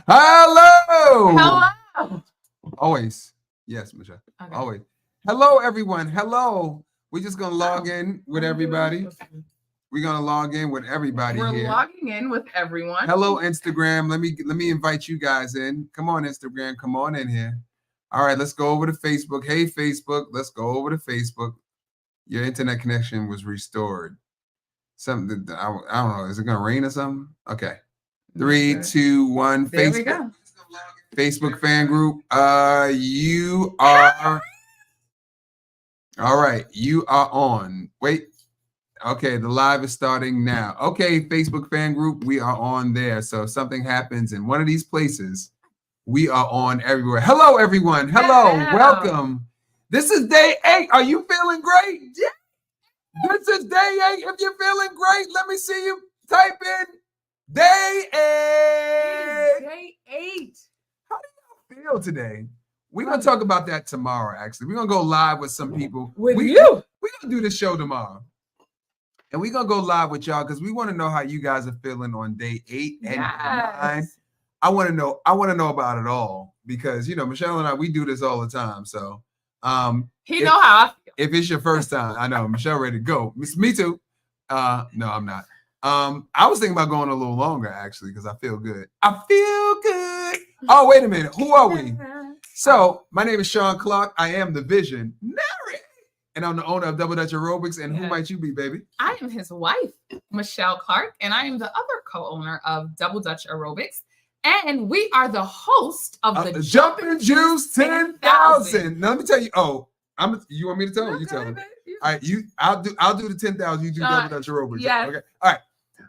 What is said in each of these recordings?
Hello. Hello. Always. Yes, Michelle. Okay. Always. Hello, everyone. Hello. We're just gonna log in with everybody. We're gonna log in with everybody We're here. logging in with everyone. Hello, Instagram. Let me invite you guys in. Come on, Instagram. Come on in here. All right, let's go over to Facebook. Hey, Facebook. Let's go over to Facebook. Your internet connection was restored. Something I don't know. Is it gonna rain or something? Okay. 3, 2, 1. There Facebook. we go. Facebook fan group. You are all right. You are on. Wait. Okay, the live is starting now. Okay, Facebook fan group, we are on there. So if something happens in one of these places, we are on everywhere. Hello, everyone. Hello, welcome. This is day 8. Are you feeling great? This is day 8. If you're feeling great, let me see you type in day 8. Day 8. How do you feel today? We're going to talk about that tomorrow, actually. We're going to go live with some people. With you? We're going to do this show tomorrow. And we're going to go live with y'all because we want to know how you guys are feeling on day 8 and 9. I want to know about it all because, you know, Michelle and I, we do this all the time. So he know how I feel. If it's your first time, I know, Michelle ready to go. Me too. No, I'm not. I was thinking about going a little longer, actually, because I feel good. I feel good. Oh, wait a minute. Who are we? So, my name is Sean Clark. I am the Vision Narrator, and I'm the owner of Double Dutch Aerobics. And who might you be, baby? I am his wife, Michelle Clark, and I am the other co-owner of Double Dutch Aerobics. And we are the host of the Jumping Juice 10,000. Now, let me tell you. Oh, you want me to tell you? You tell me. All right, I'll do the 10,000. You do Double Dutch Aerobics. Yes. Okay.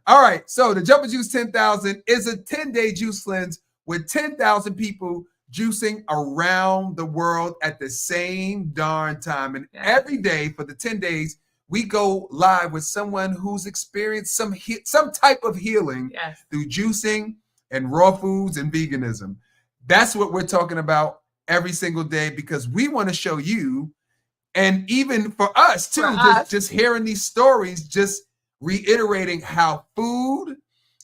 All right. So the Jumping Juice 10,000 is a 10-day juice cleanse with 10,000 people juicing around the world at the same darn time. And every day for the 10 days, we go live with someone who's experienced some type of healing through juicing and raw foods and veganism. That's what we're talking about every single day because we want to show you, and even for us too, just hearing these stories, just reiterating how food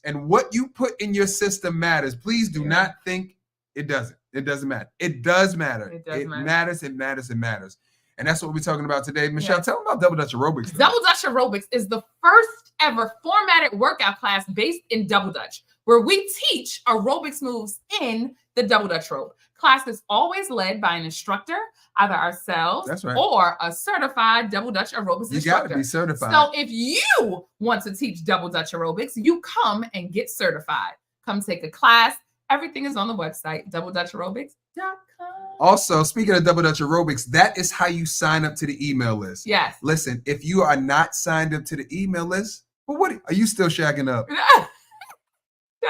and what you put in your system matters. Please do not think it doesn't. It doesn't matter. It does matter. It matters. It matters. It matters. And that's what we're talking about today. Michelle, tell them about Double Dutch Aerobics. Double Dutch Aerobics is the first ever formatted workout class based in Double Dutch, where we teach aerobics moves in the Double Dutch rope. Class is always led by an instructor, either ourselves or a certified Double Dutch Aerobics instructor. You got to be certified. So if you want to teach Double Dutch Aerobics, you come and get certified. Come take a class. Everything is on the website, doubledutchaerobics.com. Also, speaking of Double Dutch Aerobics, that is how you sign up to the email list. Yes. Listen, if you are not signed up to the email list, well, what are you still shacking up?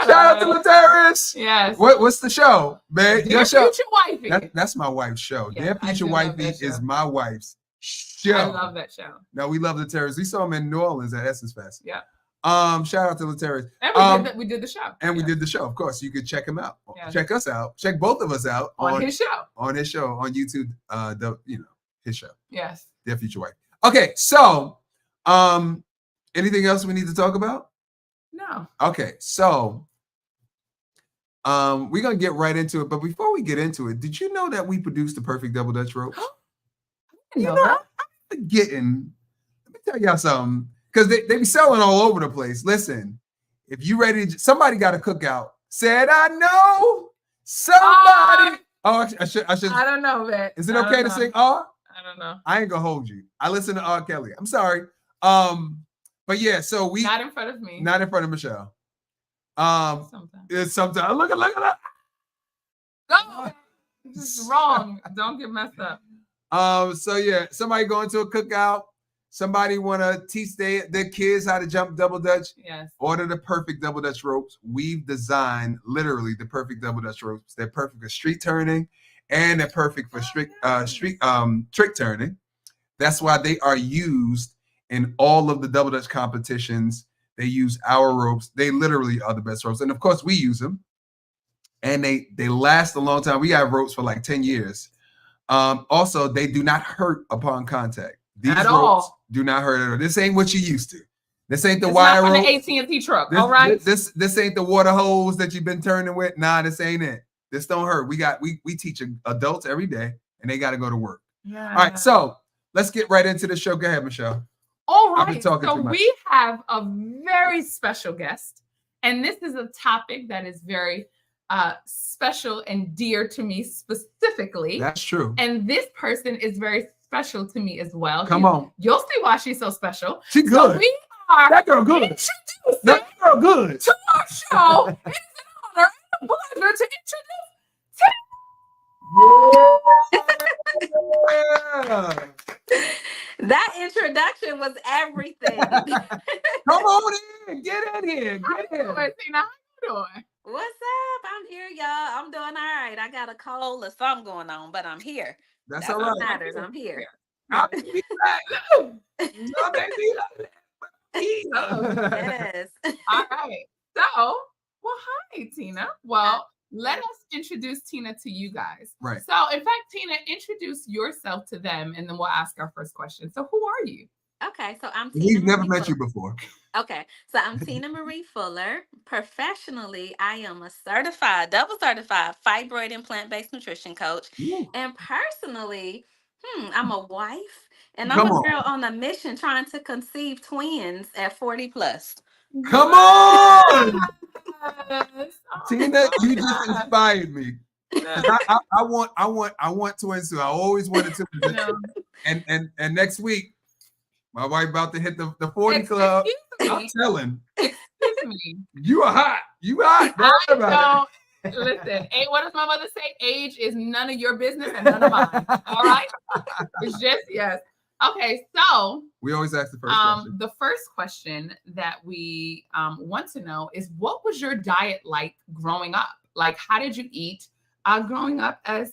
Shout out to Latarius. Yes. What's the show, man? Dear Future Wifey. That's my wife's show. Yes, Dear Future Wifey is my wife's show. I love that show. No, we love Latarius. We saw him in New Orleans at Essence Fest. Yeah. Shout out to Latarius. And we did the show. And we did the show, of course. You could check him out. Yeah. Check us out. Check both of us out on his show. On his show on YouTube. His show. Yes. Dear Future Wife. Okay, so anything else we need to talk about? No. Okay, so we're gonna get right into it. But before we get into it, did you know that we produced the perfect Double Dutch ropes? I'm forgetting. Let me tell y'all something. Because they be selling all over the place. Listen, if you ready, somebody got a cookout. Said I know somebody. I should. I don't know, man. Is it okay to sing R? I don't know. I ain't gonna hold you. I listen to R. Kelly. I'm sorry. But yeah, so we not in front of me. Not in front of Michelle. Sometimes. It's sometimes. Look at that. No, this is wrong. Don't get messed up. So yeah, somebody going to a cookout. Somebody want to teach their kids how to jump Double Dutch? Yes. Order the perfect Double Dutch ropes. We've designed literally the perfect Double Dutch ropes. They're perfect for street turning, and they're perfect for street trick turning. That's why they are used in all of the Double Dutch competitions. They use our ropes. They literally are the best ropes, and of course we use them. And they last a long time. We have ropes for like 10 years. Also, they do not hurt upon contact. These ropes do not hurt at all. This ain't what you used to. This ain't the It's wire not from rope. the AT&T truck. All right. This ain't the water hose that you've been turning with. Nah, this ain't it. This don't hurt. We teach adults every day, and they got to go to work. Yeah. All right, so let's get right into the show. Go ahead, Michelle. All I've been right. talking So too much. we have a very special guest, and this is a topic that is very special and dear to me specifically. That's true. And this person is very special to me as well. Come on. You'll see why she's so special. She good. So we are That girl good. introducing That girl good. to our show. It is an honor and a pleasure to introduce That introduction was everything. Come on in. Get in here. Get in. Tina. How you doing? What's up? I'm here, y'all. I'm doing all right. I got a cold or something going on, but I'm here. That's That's all what right. matters. I'm here. I'll be like, no, baby, Yes. All right. So, well, hi, Tina. Well, let us introduce Tina to you guys. Right. So, in fact, Tina, introduce yourself to them, and then we'll ask our first question. So, who are you? Okay, so I'm Tina. We've never Marie met you Fuller. before. Okay, so I'm Tina Marie Fuller. Professionally, I am a double certified fibroid and plant-based nutrition coach. Ooh. And personally, I'm a wife, and I'm Come a on. girl on a mission trying to conceive twins at 40 plus. Come on. Yes. Tina, you just inspired me. I want twins too. I always wanted to. No. And next week, my wife about to hit the 40 club. I'm telling. Excuse me. You are hot. You hot. Don't worry about it. Listen, what does my mother say? Age is none of your business and none of mine. All right? It's just, yes. Okay, so We always ask the first question. the first question that we want to know is, what was your diet like growing up? Like, how did you eat growing up as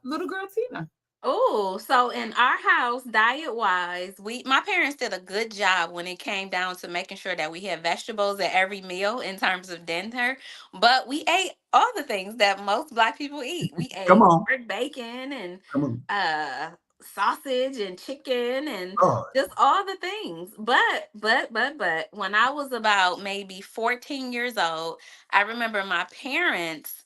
little girl Tina? Oh, so in our house, diet wise, my parents did a good job when it came down to making sure that we had vegetables at every meal in terms of dinner. But we ate all the things that most Black people eat. We ate Come on. pork bacon and Come on. sausage and chicken and God. just all the things. But when I was about maybe 14 years old, I remember my parents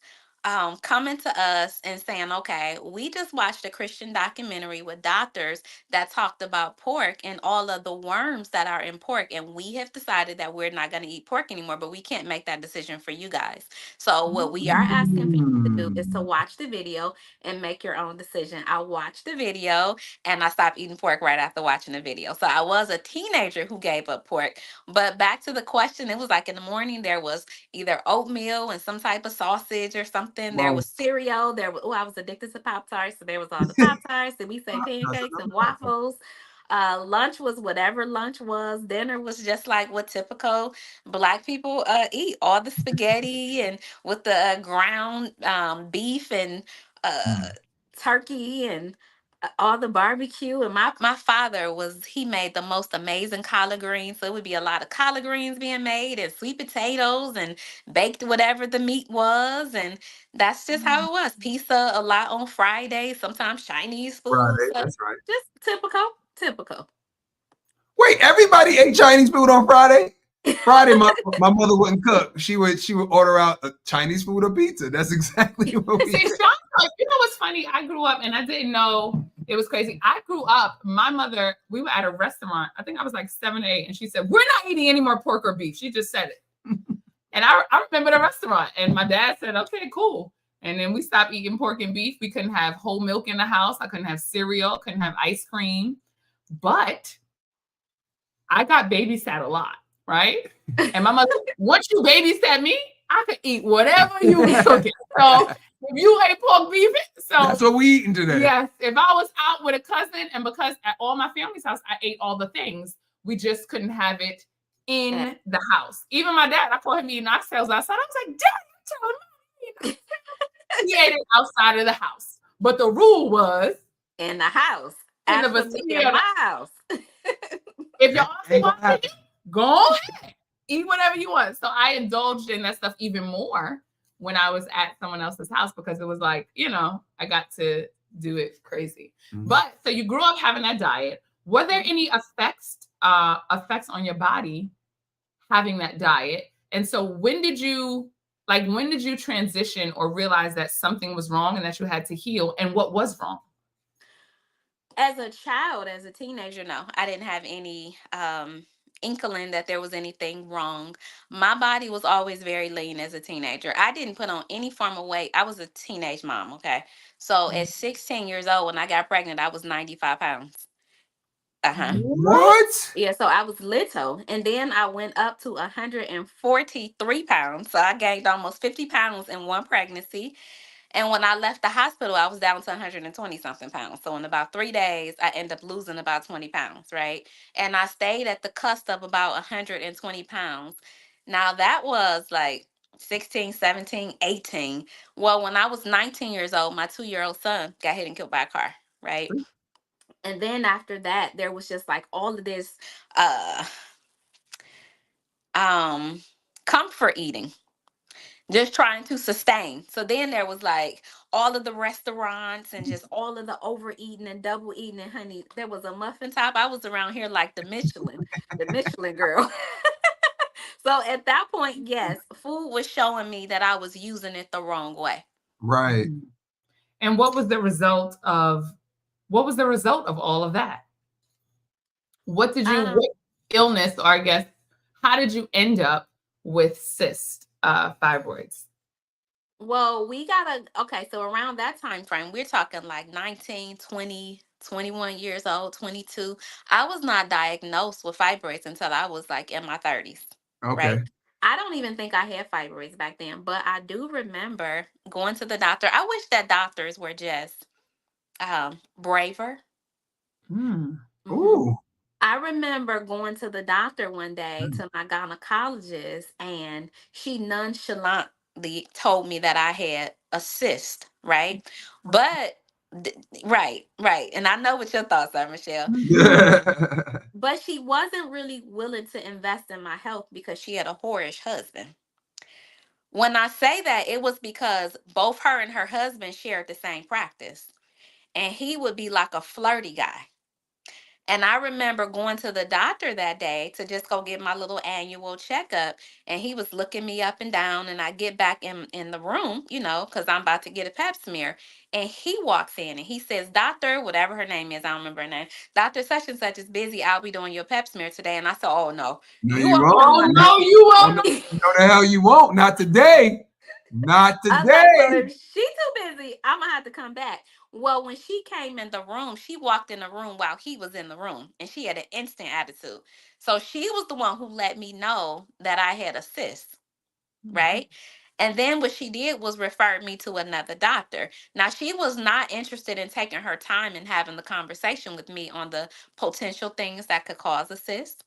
coming to us and saying, okay, we just watched a Christian documentary with doctors that talked about pork and all of the worms that are in pork. And we have decided that we're not going to eat pork anymore, but we can't make that decision for you guys. So what we are asking for you to do is to watch the video and make your own decision. I watched the video and I stopped eating pork right after watching the video. So I was a teenager who gave up pork. But back to the question, it was like in the morning, there was either oatmeal and some type of sausage or something. There was cereal. There was, I was addicted to Pop-Tarts. So there was all the Pop-Tarts. Did we say pancakes and waffles? Lunch was whatever lunch was. Dinner was just like what typical Black people eat. All the spaghetti and with the ground beef and turkey and all the barbecue. And my father he made the most amazing collard greens. So it would be a lot of collard greens being made and sweet potatoes and baked whatever the meat was. And that's just how it was. Pizza a lot on Friday, sometimes Chinese food. Friday, So that's right. just typical. Wait, everybody ate Chinese food on Friday? Friday, my mother wouldn't cook. She would order out a Chinese food or pizza. That's exactly what we See, did. Sean, you know what's funny? I grew up and I didn't know it was crazy. I grew up, my mother, we were at a restaurant. I think I was like 7 or 8. And she said, we're not eating any more pork or beef. She just said it. And I remember the restaurant. And my dad said, okay, cool. And then we stopped eating pork and beef. We couldn't have whole milk in the house. I couldn't have cereal. Couldn't have ice cream. But I got babysat a lot, right? And my mother, once you babysat me, I could eat whatever you were cooking. So if you ate pork beef, so That's what we eating today. yes, if I was out with a cousin, and because at all my family's house, I ate all the things, we just couldn't have it in the house. Even my dad, I called him eating oxtails outside. I was like, Dad, you telling me? He ate it outside of the house. But the rule was In the house. in the Absolutely vicinity in of my house. if y'all Ain't gonna want to happen. go ahead, eat whatever you want. So I indulged in that stuff even more when I was at someone else's house, because it was like, I got to do it crazy. Mhm. But so you grew up having that diet. Were there any effects on your body having that diet. And so when did you transition or realize that something was wrong and that you had to heal, and what was wrong? As a child, as a teenager, no, I didn't have any inkling that there was anything wrong. My body was always very lean as a teenager. I didn't put on any form of weight. I was a teenage mom, okay? So at 16 years old, when I got pregnant, I was 95 pounds. Uh-huh. What? Yeah, so I was little. And then I went up to 143 pounds. So I gained almost 50 pounds in one pregnancy. And when I left the hospital, I was down to 120 something pounds. So in about 3 days, I ended up losing about 20 pounds, right? And I stayed at the cusp of about 120 pounds. Now that was like 16, 17, 18. Well, when I was 19 years old, my 2-year-old son got hit and killed by a car, right? And then after that, there was just like all of this uh um comfort eating, just trying to sustain. So then there was like all of the restaurants and just all of the overeating and double eating. And honey, there was a muffin top. I was around here like the Michelin girl. So at that point, yes, food was showing me that I was using it the wrong way. Right. And what was the result of all of that? What illness, or I guess, how did you end up with cyst fibroids? Well, okay, so around that time frame, we're talking like 19, 20, 21 years old, 22. I was not diagnosed with fibroids until I was like in my 30s, Okay. right? I don't even think I had fibroids back then, but I do remember going to the doctor. I wish that doctors were just braver. Mm. Ooh. I remember going to the doctor one day, to my gynecologist, and she nonchalantly told me that I had a cyst, right? But right, right. And I know what your thoughts are, Michelle. But she wasn't really willing to invest in my health because she had a whorish husband. When I say that, it was because both her and her husband shared the same practice. And he would be like a flirty guy. And I remember going to the doctor that day to just go get my little annual checkup. And he was looking me up and down. And I get back in the room, because I'm about to get a pap smear. And he walks in and he says, Doctor, whatever her name is, I don't remember her name. Dr. Such and Such is busy. I'll be doing your pap smear today. And I said, oh, no. No, You you won't. won't. Oh, no, you won't. No, the hell you won't. Not today. Not I was like, well, today. if she too busy, I'm going to have to come back. Well, when she came in the room, she walked in the room while he was in the room, and she had an instant attitude. So she was the one who let me know that I had a cyst, right? And then what she did was refer me to another doctor. Now, she was not interested in taking her time and having the conversation with me on the potential things that could cause a cyst.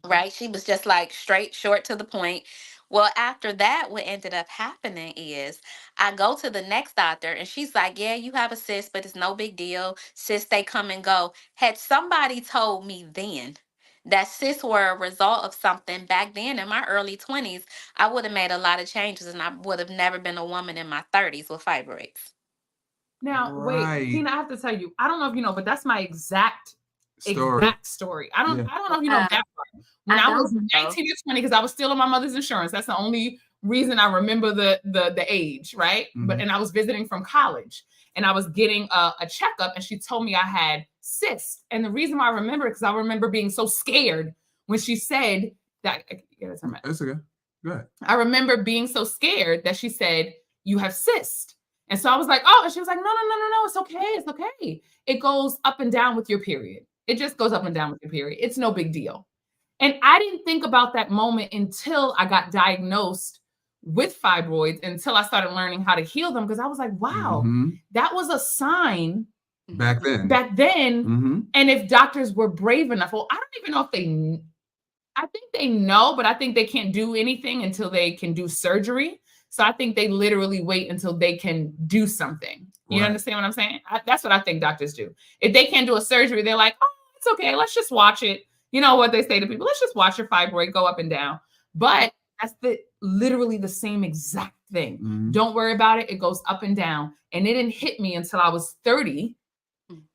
Right? She was just like straight, short, to the point. Well, after that, what ended up happening is I go to the next doctor and she's like, yeah, you have a cyst, but it's no big deal. Cysts, they come and go. Had somebody told me then that cysts were a result of something back then in my early 20s, I would have made a lot of changes and I would have never been a woman in my 30s with fibroids. Now, wait, Right. Tina, I have to tell you, I don't know if you know, but that's my exact story. I don't know if you know that part. When I was 19 or 20, because I was still on my mother's insurance. That's the only reason I remember the age, right? But and I was visiting from college and I was getting a checkup and she told me I had cysts. And the reason why I remember it, because I remember being so scared when she said that. That's okay. Go ahead. I remember being so scared that she said, you have cysts. And so I was like, oh, and she was like, no, it's okay. It's okay. It goes up and down with your period. It just goes up and down with your period. It's no big deal. And I didn't think about that moment until I got diagnosed with fibroids, until I started learning how to heal them. Because I was like, wow, that was a sign back then. And if doctors were brave enough, well, I don't even know if I think they know, but I think they can't do anything until they can do surgery. So I think they literally wait until they can do something. You understand what I'm saying? That's what I think doctors do. If they can't do a surgery, they're like, oh, it's okay. Let's just watch it. You know what they say to people? Let's just watch your fibroid go up and down. But that's literally the same exact thing. Don't worry about it. It goes up and down. And it didn't hit me until I was 30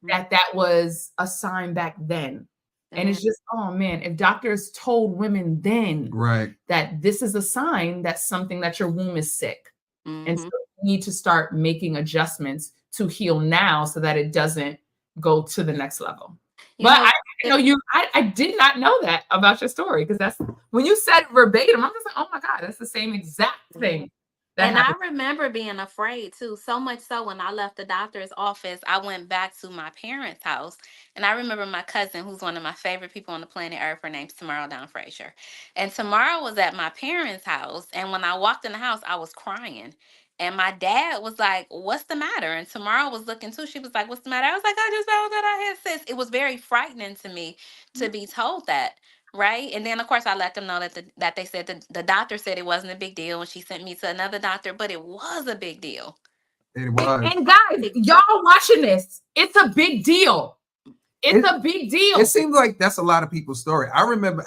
that was a sign back then. And it's just, oh man, if doctors told women then Right. that this is a sign that something that your womb is sick. And so Mhm. you need to start making adjustments to heal now so that it doesn't go to the next level. You But know, I didn't know I did not know that about your story because that's when you said it verbatim, I'm just like, oh my God, that's the same exact thing that and I happened. remember being afraid too. So much so when I left the doctor's office, I went back to my parents' house. And I remember my cousin, who's one of my favorite people on the planet Earth, her name's Tamara Down Frazier. And Tamara was at my parents' house. And when I walked in the house, I was crying. And my dad was like, "What's the matter?" And Tamara was looking too. She was like, "What's the matter?" I was like, "I just found that I had cysts." It was very frightening to me to be told that. Right. And then of course I let them know that that they said the doctor said it wasn't a big deal and she sent me to another doctor, but it was a big deal. It was. And guys, y'all watching this, it's a big deal. It's It- a big deal. It seems like that's a lot of people's story. I remember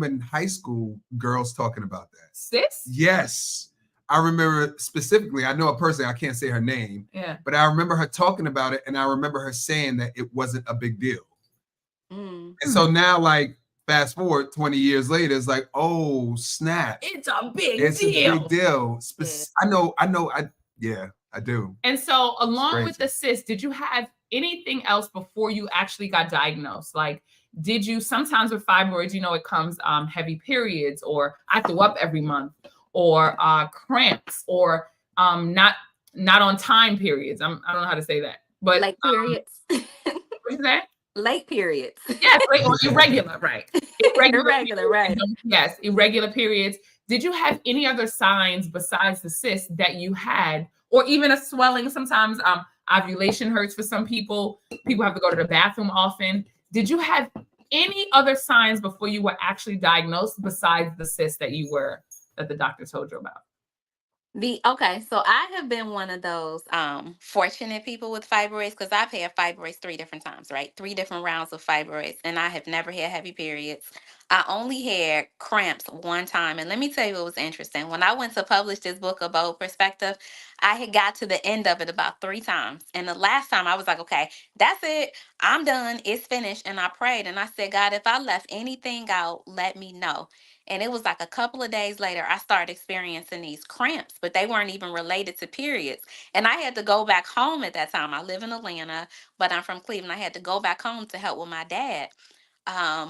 in high school girls talking about that. Sis? Yes. I remember specifically, I know a person, I can't say her name, Yeah. but I remember her talking about it and I remember her saying that it wasn't a big deal. Mm. And so now, like, fast forward 20 years later, it's like, oh, snap. It's a big It's deal. a big deal. Yeah, I do. And so, along with crazy. the cyst, did you have anything else before you actually got diagnosed? Like, did you sometimes with fibroids, you know, it comes heavy periods, or I throw up every month, or cramps, or not on time periods. I don't know how to say that, but Late periods. what's that? Late periods. Yes, right, or irregular, right? Irregular, Irregular, right. Yes, irregular periods. Did you have any other signs besides the cyst that you had, or even a swelling? Sometimes ovulation hurts for some people. People have to go to the bathroom often. Did you have any other signs before you were actually diagnosed besides the cyst that the doctor told you about? Okay, so I have been one of those fortunate people with fibroids because I've had fibroids 3 different times, right? 3 different rounds of fibroids, and I have never had heavy periods. I only had cramps one time, and let me tell you what was interesting. When I went to publish this book, A Bold Perspective, I had got to the end of it about 3 times, and the last time I was like, "Okay, that's it. I'm done. It's finished." And I prayed and I said, "God, if I left anything out, let me know." And it was like a couple of days later, I started experiencing these cramps, but they weren't even related to periods. And I had to go back home at that time. I live in Atlanta, but I'm from Cleveland. I had to go back home to help with my dad,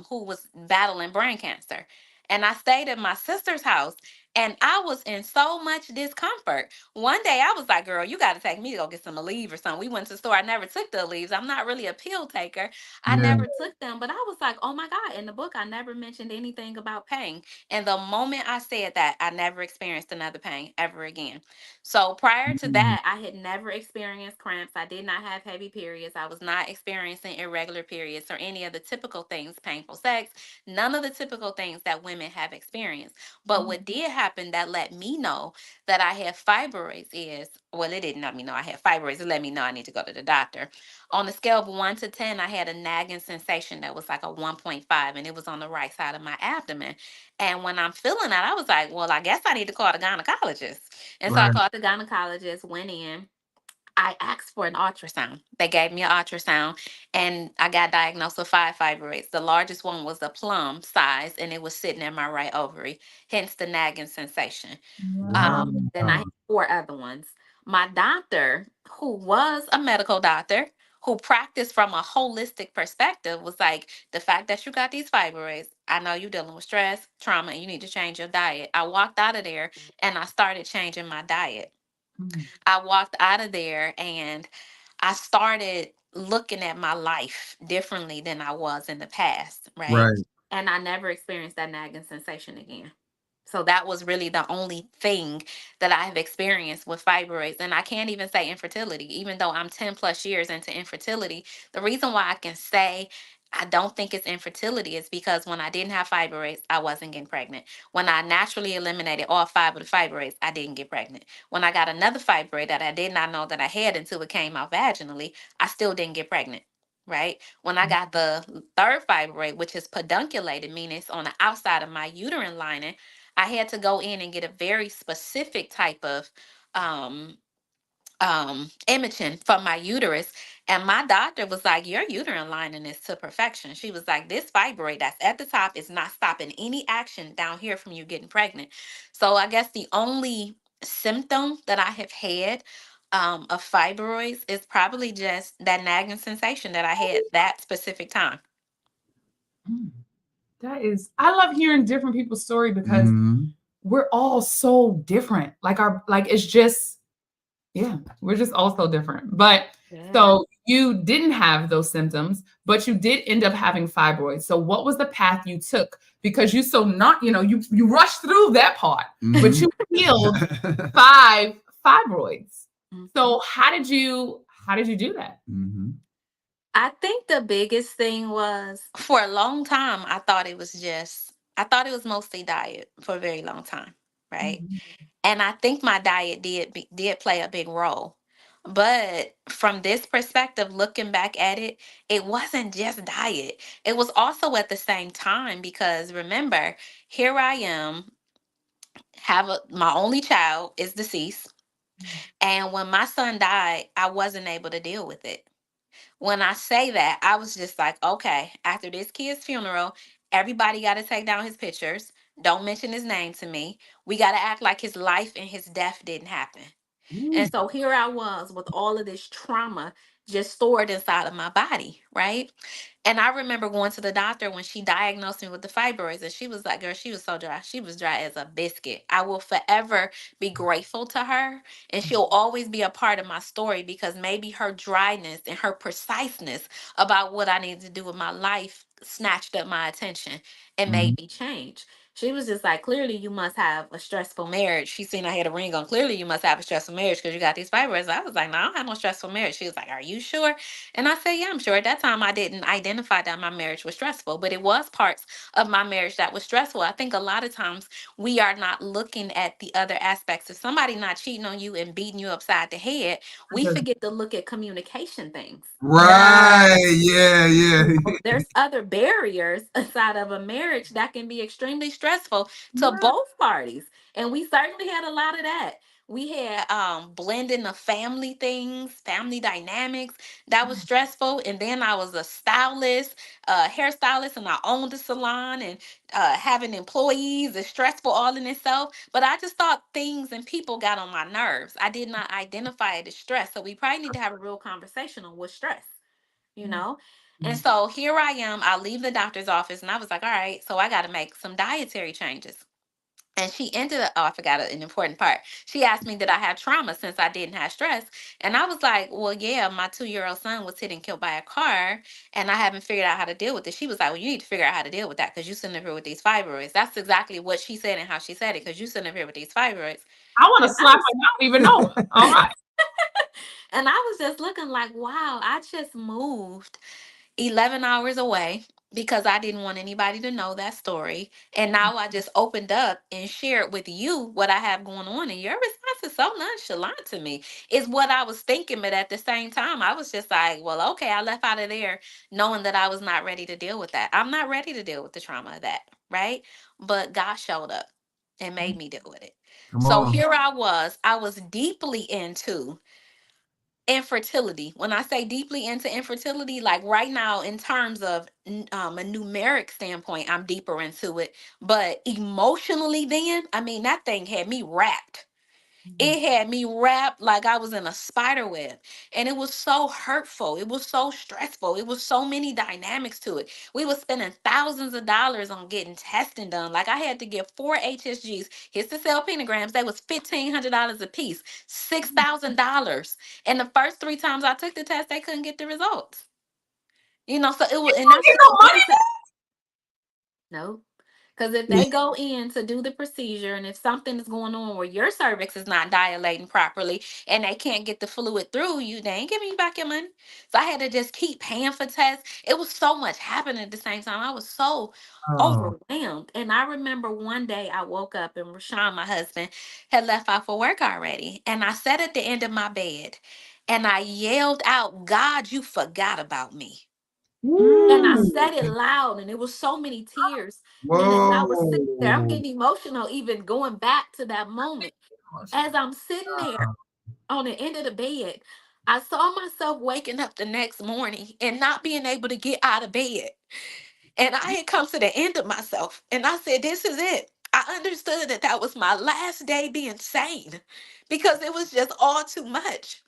who was battling brain cancer. And I stayed at my sister's house and I was in so much discomfort. One day I was like, "Girl, you got to take me to go get some Aleve or something." We went to the store. I never took the Aleves. I'm not really a pill taker. I Yeah. never took them, but I was like, "Oh my God." In the book, I never mentioned anything about pain. And the moment I said that, I never experienced another pain ever again. So prior to Mm. that, I had never experienced cramps. I did not have heavy periods. I was not experiencing irregular periods or any of the typical things, painful sex, none of the typical things that women have experienced. But what did happen that let me know that I had fibroids is, well, it didn't let me know I had fibroids. It let me know I need to go to the doctor. On a scale of 1 to 10, I had a nagging sensation that was like a 1.5, and it was on the right side of my abdomen. And when I'm feeling that, I was like, well, I guess I need to call the gynecologist. And so I Right. called the gynecologist, went in. I asked for an ultrasound. They gave me an ultrasound and I got diagnosed with 5 fibroids. The largest one was a plum size and it was sitting in my right ovary, hence the nagging sensation. Wow. Then I had 4 other ones. My doctor, who was a medical doctor, who practiced from a holistic perspective, was like, "The fact that you got these fibroids, I know you're dealing with stress, trauma, and you need to change your diet." I walked out of there and I started changing my diet. Mm. I walked out of there and I started looking at my life differently than I was in the past, right? Right. And I never experienced that nagging sensation again. So that was really the only thing that I have experienced with fibroids. And I can't even say infertility, even though I'm 10 plus years into infertility. The reason why I can say I don't think it's infertility is because when I didn't have fibroids, I wasn't getting pregnant. When I naturally eliminated all 5 of the fibroids, I didn't get pregnant. When I got another fibroid that I did not know that I had until it came out vaginally, I still didn't get pregnant. Right. When I got the third fibroid, which is pedunculated, meaning it's on the outside of my uterine lining, I had to go in and get a very specific type of um imaging from my uterus, And my doctor was like, your uterine lining is to perfection. She was like, this fibroid that's at the top is not stopping any action down here from you getting pregnant. So I guess the only symptom that I have had of fibroids is probably just that nagging sensation that I had that specific time. Mm. That is, I love hearing different people's story because Mhm. we're all so different. Like it's just, yeah, we're just all so different. But Yeah. so you didn't have those symptoms, but you did end up having fibroids. So what was the path you took? Because you so not, you rushed through that part, but you healed Mhm. 5 fibroids. Mhm. So how did you do that? Mhm. I think the biggest thing was for a long time, I thought it was mostly diet for a very long time, right? Mhm. And I think my diet did play a big role. But from this perspective, looking back at it, it wasn't just diet. It was also at the same time because remember, here I am, my only child is deceased, and when my son died, I wasn't able to deal with it. When I say that, I was just like, okay, after this kid's funeral, everybody got to take down his pictures. Don't mention his name to me. We got to act like his life and his death didn't happen. And Ooh. so here I was with all of this trauma just stored inside of my body, right? And I remember going to the doctor when she diagnosed me with the fibroids, and she was like, girl, she was so dry. She was dry as a biscuit. I will forever be grateful to her, and she'll always be a part of my story because maybe her dryness and her preciseness about what I needed to do with my life snatched up my attention and Mhm. made me change. She was just like, clearly you must have a stressful marriage. She seen I had a ring on. Clearly you must have a stressful marriage because you got these fibroids. I was like, no, I don't have no stressful marriage. She was like, are you sure? And I said, yeah, I'm sure. At that time, I didn't identify that my marriage was stressful, but it was parts of my marriage that was stressful. I think a lot of times we are not looking at the other aspects. If somebody not cheating on you and beating you upside the head, we forget to look at communication things. Yeah. Right. Yeah, yeah. There's other barriers inside of a marriage that can be extremely stressful to Yeah. both parties. And we certainly had a lot of that. We had blending the family things, family dynamics that was stressful. And then I was a stylist, hairstylist, and I owned a salon, and having employees is stressful all in itself. But I just thought things and people got on my nerves. I did not identify it as stress. So we probably need to have a real conversation on what's stress, you know? And so here I am. I leave the doctor's office and I was like, all right, so I got to make some dietary changes. And she ended up, oh, I forgot an important part. She asked me, did I have trauma since I didn't have stress? And I was like, well, yeah, my 2-year-old son was hit and killed by a car, and I haven't figured out how to deal with it. She was like, well, you need to figure out how to deal with that because you're sitting up here with these fibroids. That's exactly what she said and how she said it because you're sitting up here with these fibroids. I want to And I slap her. was I don't even know her. All right. and I was just looking like, wow, I just moved 11 hours away because I didn't want anybody to know that story. And now I just opened up and shared with you what I have going on. And your response is so nonchalant to me, is what I was thinking. But at the same time, I was just like, well, okay, I left out of there knowing that I was not ready to deal with that. I'm not ready to deal with the trauma of that. Right. But God showed up and made me deal with it. Come So on. here I was deeply into infertility. When I say deeply into infertility, like right now in terms of a numeric standpoint, I'm deeper into it, but emotionally, then I mean that thing had me wrapped. It had me wrapped like I was in a spider web. And it was so hurtful. It was so stressful. It was so many dynamics to it. We were spending thousands of dollars on getting testing done. Like I had to get 4 HSGs, histocell They was $1,500 a piece, $6,000. And the first 3 times I took the test, they couldn't get the results. So it was, and Don't that's get just no the money. first time. No. Because if they go in to do the procedure and if something is going on where your cervix is not dilating properly and they can't get the fluid through you, they ain't giving you back your money. So I had to just keep paying for tests. It was so much happening at the same time. I was so Oh. overwhelmed. And I remember one day I woke up and Rashawn, my husband, had left out for work already. And I sat at the end of my bed and I yelled out, God, you forgot about me. And I Ooh. said it loud, and it was so many tears. And as I was sitting there, I'm Whoa. getting emotional, even going back to that moment. As I'm sitting there on the end of the bed, I saw myself waking up the next morning and not being able to get out of bed. And I had come to the end of myself. And I said, this is it. I understood that that was my last day being sane because it was just all too much.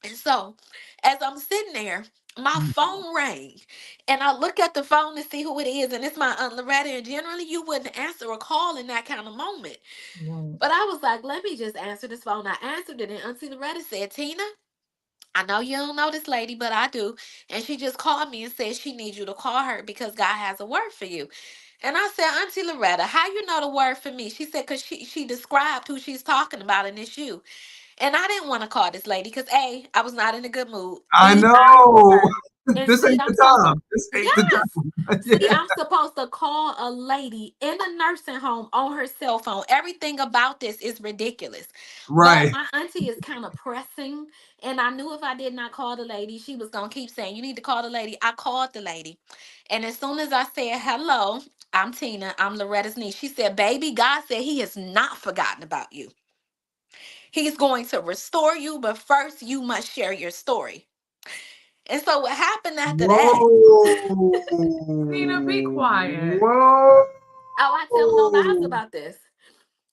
And so, as I'm sitting there, my phone rang, and I look at the phone to see who it is, and it's my Aunt Loretta. And generally, you wouldn't answer a call in that kind of moment. Right. But I was like, let me just answer this phone. I answered it, and Auntie Loretta said, Tina, I know you don't know this lady, but I do. And she just called me and said she needs you to call her because God has a word for you. And I said, Auntie Loretta, how you know the word for me? She said, because she described who she's talking about, and it's you. And I didn't want to call this lady because A, I was not in a good mood. I B, I knew know. her. And This C, ain't I'm the so time. This ain't the yes. time. See, Yeah. I'm supposed to call a lady in a nursing home on her cell phone. Everything about this is ridiculous. But Right. my auntie is kind of pressing. And I knew if I did not call the lady, she was going to keep saying, you need to call the lady. I called the lady. And as soon as I said, hello, I'm Tina, I'm Loretta's niece, she said, baby, God said he has not forgotten about you. He's going to restore you, but first you must share your story. And so what happened after that? Whoa. Tina, be quiet. Whoa. Oh, I tell no lies about this.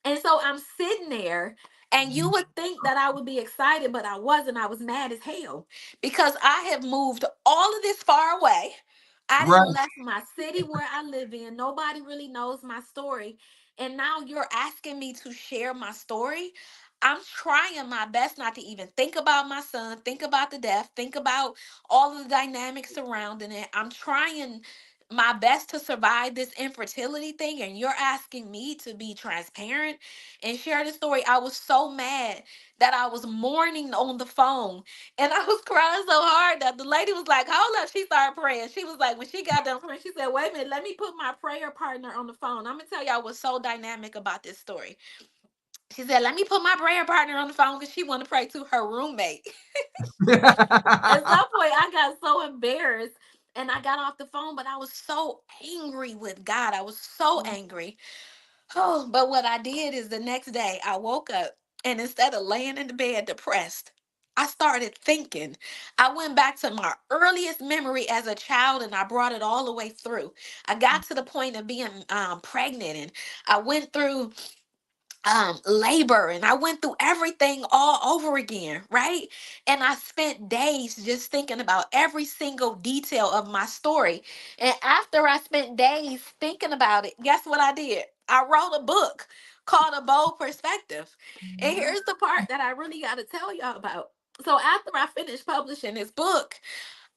And so I'm sitting there, and you would think that I would be excited, but I wasn't. I was mad as hell because I have moved all of this far away. I didn't Right. left my city where I live in. Nobody really knows my story. And now you're asking me to share my story. I'm trying my best not to even think about my son, think about the death, think about all of the dynamics surrounding it. I'm trying my best to survive this infertility thing, and you're asking me to be transparent and share the story. I was so mad that I was mourning on the phone, and I was crying so hard that the lady was like, hold up. She started praying. She was like, when she got done praying, she said, wait a minute, let me put my prayer partner on the phone. I'm gonna tell y'all what's so dynamic about this story. She said, let me put my prayer partner on the phone because she want to pray to her roommate. At some point, I got so embarrassed and I got off the phone, but I was so angry with God. I was so angry. Oh, but what I did is the next day I woke up, and instead of laying in the bed depressed, I started thinking. I went back to my earliest memory as a child and I brought it all the way through. I got to the point of being pregnant, and I went through labor, and I went through everything all over again, right? And I spent days just thinking about every single detail of my story. And after I spent days thinking about it, guess what I did? I wrote a book called A Bold Perspective. And here's the part that I really got to tell y'all about. So after I finished publishing this book,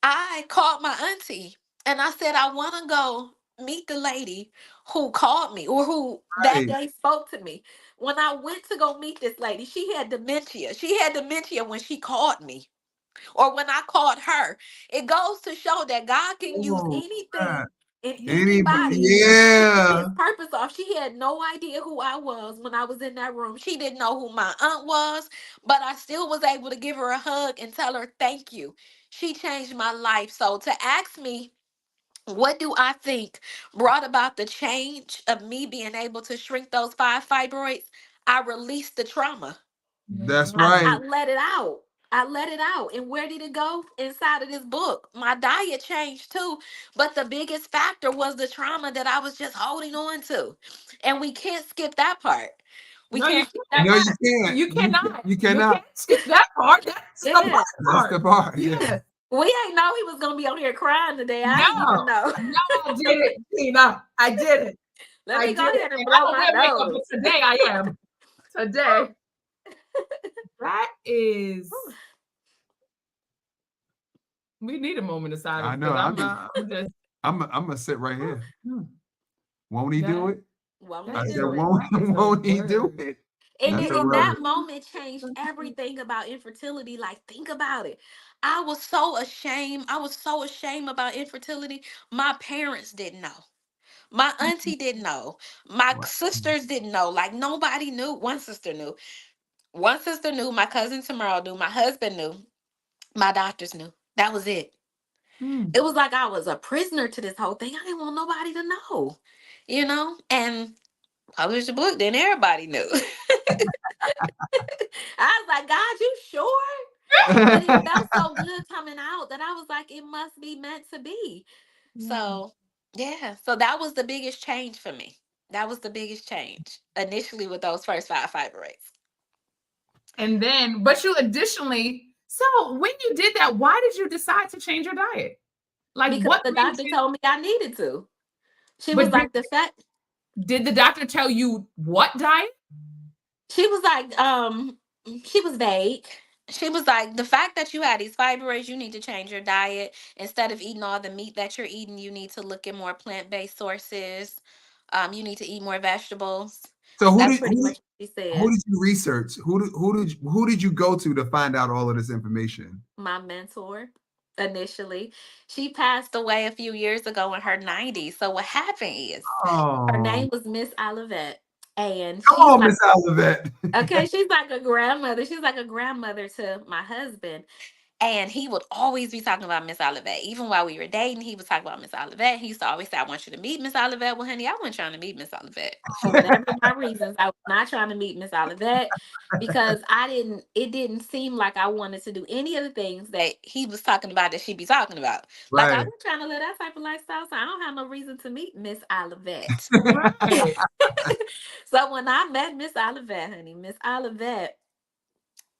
I called my auntie and I said, I want to go meet the lady who called me or who that Right. day spoke to me. When I went to go meet this lady, she had dementia. She had dementia when she called me or when I called her. It goes to show that God can use Oh, God. anything and Anybody? anybody to get Yeah. his purpose off. She had no idea who I was when I was in that room. She didn't know who my aunt was, but I still was able to give her a hug and tell her thank you. She changed my life. So to ask me, what do I think brought about the change of me being able to shrink those 5 fibroids? I released the trauma. That's I right. let it out. I let it out. And where did it go? Inside of this book. My diet changed too. But the biggest factor was the trauma that I was just holding on to. And we can't skip that part. We No, you can't skip that No, can't. you part. can't. You cannot. You You cannot. can't skip that part. That's the Yeah. part. That's the part. Yeah. Yeah. We ain't know he was gonna be on here crying today. I didn't even No. know. No, I did it, Tina. I did it. Let I me did go it. ahead and And I blow don't my wear makeup, but nose. today I am. Today. That is. We need a moment of I silence know. because I mean, I'm just. I'm gonna sit right here. Hmm, Won't he do that it? Won't I he that is said, do it? won't that is a won't he do word. it? And, That's a and word. that moment changed everything about infertility. Like, think about it. I was so ashamed. I was so ashamed about infertility. My parents didn't know. My auntie didn't know. My Wow. sisters didn't know. Like, nobody knew. One sister knew. One sister knew. My cousin Tamara knew. My husband knew. My doctors knew. That was it. Hmm. It was like I was a prisoner to this whole thing. I didn't want nobody to know, you know? And published a book, then everybody knew. I was like, God, you sure? But it felt so good coming out that I was like, it must be meant to be. So, yeah. So that was the biggest change for me. That was the biggest change initially with those first 5 fibroids. And then, but you additionally, so when you did that, why did you decide to change your diet? Like, Because what the made doctor you? told me I needed to. She was But like, the fact, did the doctor tell you what diet? she was like, she was vague. She was like, the fact that you had these fibroids, you need to change your diet. Instead of eating all the meat that you're eating, you need to look at more plant-based sources. You need to eat more vegetables. So who That's did pretty who did much what she who said. did you research? Who did you go to find out all of this information? My mentor initially. She passed away a few years ago in her 90s. So what happened is her Oh, name was Miss Olivet. And come she's on, like, Miss Olivet. okay, she's like a grandmother. She's like a grandmother to my husband. And he would always be talking about Miss Olivet. Even while we were dating, he would talk about Miss Olivet. He used to always say, I want you to meet Miss Olivet. Well, honey, I wasn't trying to meet Miss Olivet. For whatever my reasons, I was not trying to meet Miss Olivet because it didn't seem like I wanted to do any of the things that he was talking about that she be talking about. Like, I Right. was trying to live that type of lifestyle, so I don't have no reason to meet Miss Olivet. Right. So when I met Miss Olivet, honey, Miss Olivet,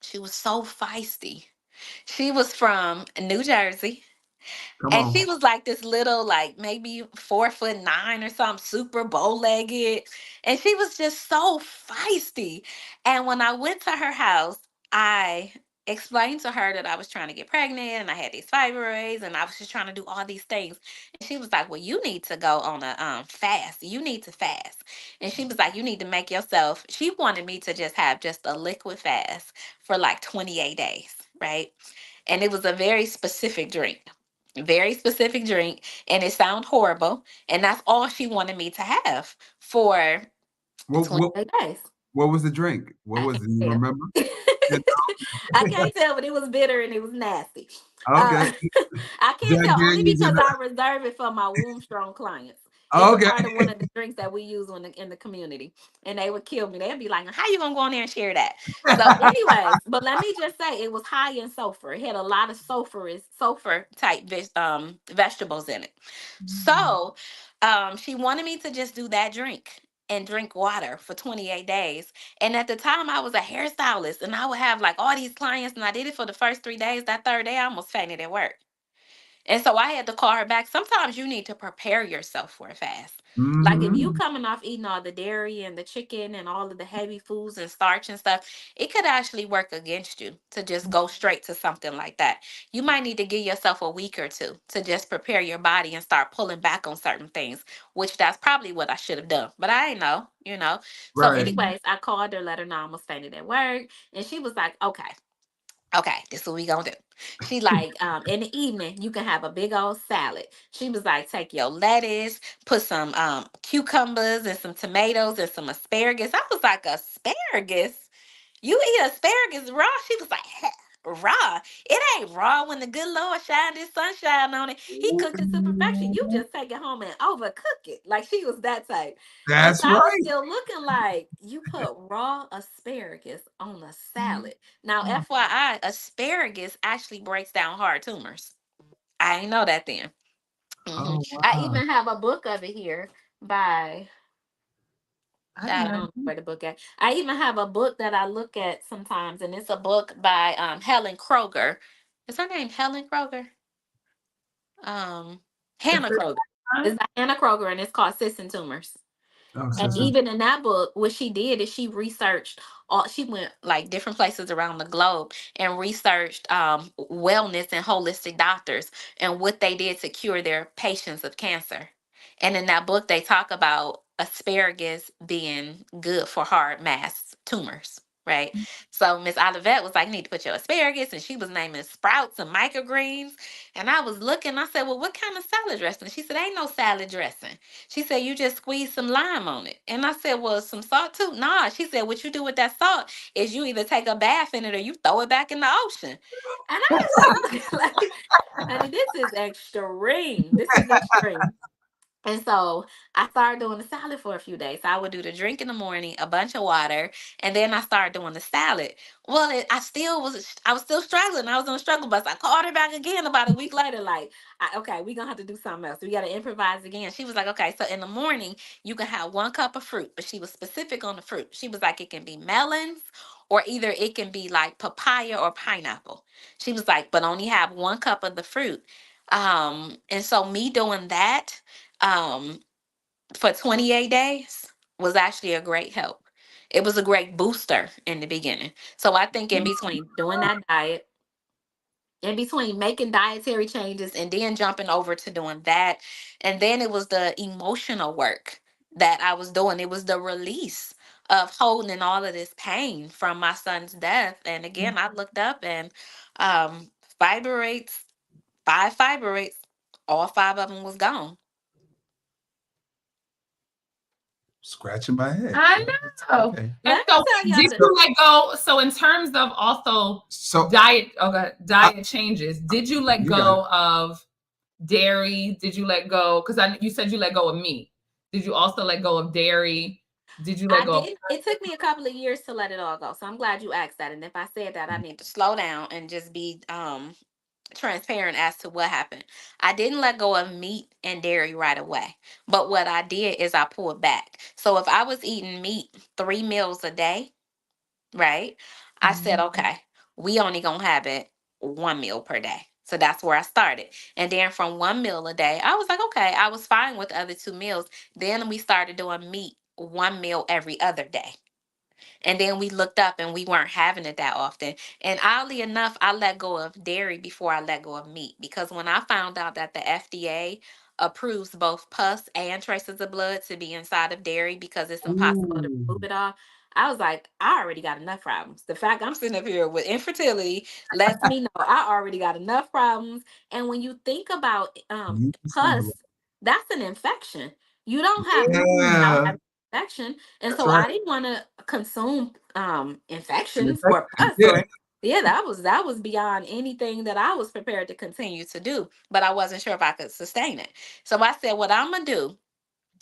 she was so feisty. She was from New Jersey. Come And on. she was like this little, like maybe 4'9" or something, super bow legged. And she was just so feisty. And when I went to her house, I explained to her that I was trying to get pregnant and I had these fibroids and I was just trying to do all these things. And she was like, well, you need to go on a fast. You need to fast. And she was like, you need to make yourself, she wanted me to just have just a liquid fast for like 28 days, right? And it was a very specific drink, and it sounded horrible. And that's all she wanted me to have for What what 28 days. what was the drink? What I was can't it? You tell. remember? I can't tell, but it was bitter and it was nasty. Okay. I can't Jack tell only Daniels because and I reserve it for my womb strong clients. It's a okay. part of one of the drinks that we use in the community, and they would kill me. They'd be like, "How you gonna go in there and share that?" So, anyways, but let me just say, it was high in sulfur. It had a lot of sulfur type vegetables in it. So, she wanted me to just do that drink and drink water for 28 days. And at the time, I was a hairstylist, and I would have like all these clients, and I did it for the first 3 days. That third day, I almost fainted at work. And so I had to call her back. Sometimes you need to prepare yourself for a fast. Like if you Hmm. coming off eating all the dairy and the chicken and all of the heavy foods and starch and stuff, it could actually work against you to just go straight to something like that. You might need to give yourself a week or two to just prepare your body and start pulling back on certain things, which that's probably what I should have done. But I ain't know. So Right. anyways, I called her, let her know I almost fainted at work. And she was like, okay, this is what we gonna do. She like, in the evening, you can have a big old salad. She was like, take your lettuce, put some cucumbers and some tomatoes and some asparagus. I was like, asparagus? You eat asparagus raw? She was like, "Heh, raw. It ain't raw when the good Lord shined his sunshine on it. He cooked it to perfection. You just take it home and overcook it." Like she was that type. And That's so I was right. still looking like, you put raw asparagus on a salad. Now, FYI, asparagus actually breaks down hard tumors. I didn't know that then. Oh I wow. even have a book of it here by, I did I don't not. know where the book at. I even have a book that I look at sometimes, and it's a book by Helen Kroger. Is her name Helen Kroger? Um, Hannah Kroger. It's by Hannah Kroger, and it's called Cysts and Tumors. Oh, And sister. even in that book, what she did is she researched all, she went like different places around the globe and researched wellness and holistic doctors and what they did to cure their patients of cancer. And in that book, they talk about asparagus being good for hard mass tumors. Right. So Miss Olivet was like, you need to put your asparagus, and she was naming sprouts and microgreens. And I was looking, I said, well, what kind of salad dressing? She said, ain't no salad dressing. She said, you just squeeze some lime on it. And I said, well, some salt too? Nah. She said, what you do with that salt is you either take a bath in it or you throw it back in the ocean. And I was like, honey, this is extreme. This is extreme. And so I started doing the salad for a few days. So I would do the drink in the morning, a bunch of water, and then I started doing the salad. Well, I was still struggling. I was on the struggle bus. I called her back again about a week later, like, okay, we're gonna have to do something else. We gotta improvise again. She was like, okay, so in the morning you can have 1 cup of fruit, but she was specific on the fruit. She was like, it can be melons or either it can be like papaya or pineapple. She was like, but only have 1 cup of the fruit. And so me doing that um, for 28 days was actually a great help. It was a great booster in the beginning. So I think in between doing that diet, in between making dietary changes and then jumping over to doing that, and then it was the emotional work that I was doing. It was the release of holding in all of this pain from my son's death. And again, I looked up and um, fibroids, 5 fibroids, all 5 of them was gone. Scratching my head. I know. Okay. And Let me so, tell y'all did the you let go? So, in terms of also So diet changes, did you let You got go of dairy? Did you let go? Because you said you let go of meat. Did you also let go of dairy? Did you let I go of? did. It took me a couple of years to let it all go. So I'm glad you asked that. And if I said that, I need to slow down and just be transparent as to what happened. I didn't let go of meat and dairy right away. But what I did is I pulled back. So if I was eating meat 3 meals a day, right? I said, okay, we only gonna have it 1 meal per day. So that's where I started. And then from 1 meal a day, I was like, okay, I was fine with the other 2 meals. Then we started doing meat 1 meal every other day. And then we looked up and we weren't having it that often. And oddly enough, I let go of dairy before I let go of meat because when I found out that the FDA approves both pus and traces of blood to be inside of dairy because it's impossible to Ooh. remove it all, I was like, I already got enough problems. The fact I'm sitting up here with infertility lets me know I already got enough problems. And when you think about pus, that's an infection. You don't have pus without Yeah, having an infection. And that's so right. I didn't want to consume An infections or infection. pus Yeah. or yeah, that was beyond anything that I was prepared to continue to do, but I wasn't sure if I could sustain it. So I said, what I'm gonna do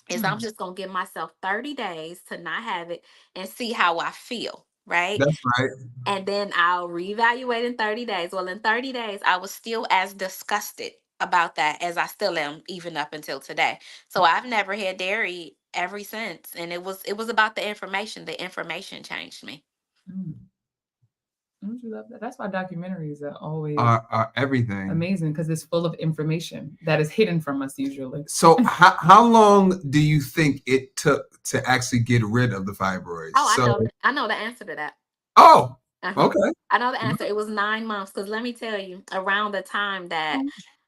is I'm just gonna give myself 30 days to not have it and see how I feel, right? That's right. And then I'll reevaluate in 30 days. Well, in 30 days, I was still as disgusted about that as I still am even up until today. So I've never had dairy ever since. And it was about the information. The information changed me. Mm. Don't you love that? That's why documentaries are always Are everything. amazing because it's full of information that is hidden from us usually. So how long do you think it took to actually get rid of the fibroids? Oh, So I know the answer to that. oh, Uh-huh. okay. I know the answer. It was 9 months. Because let me tell you, around the time that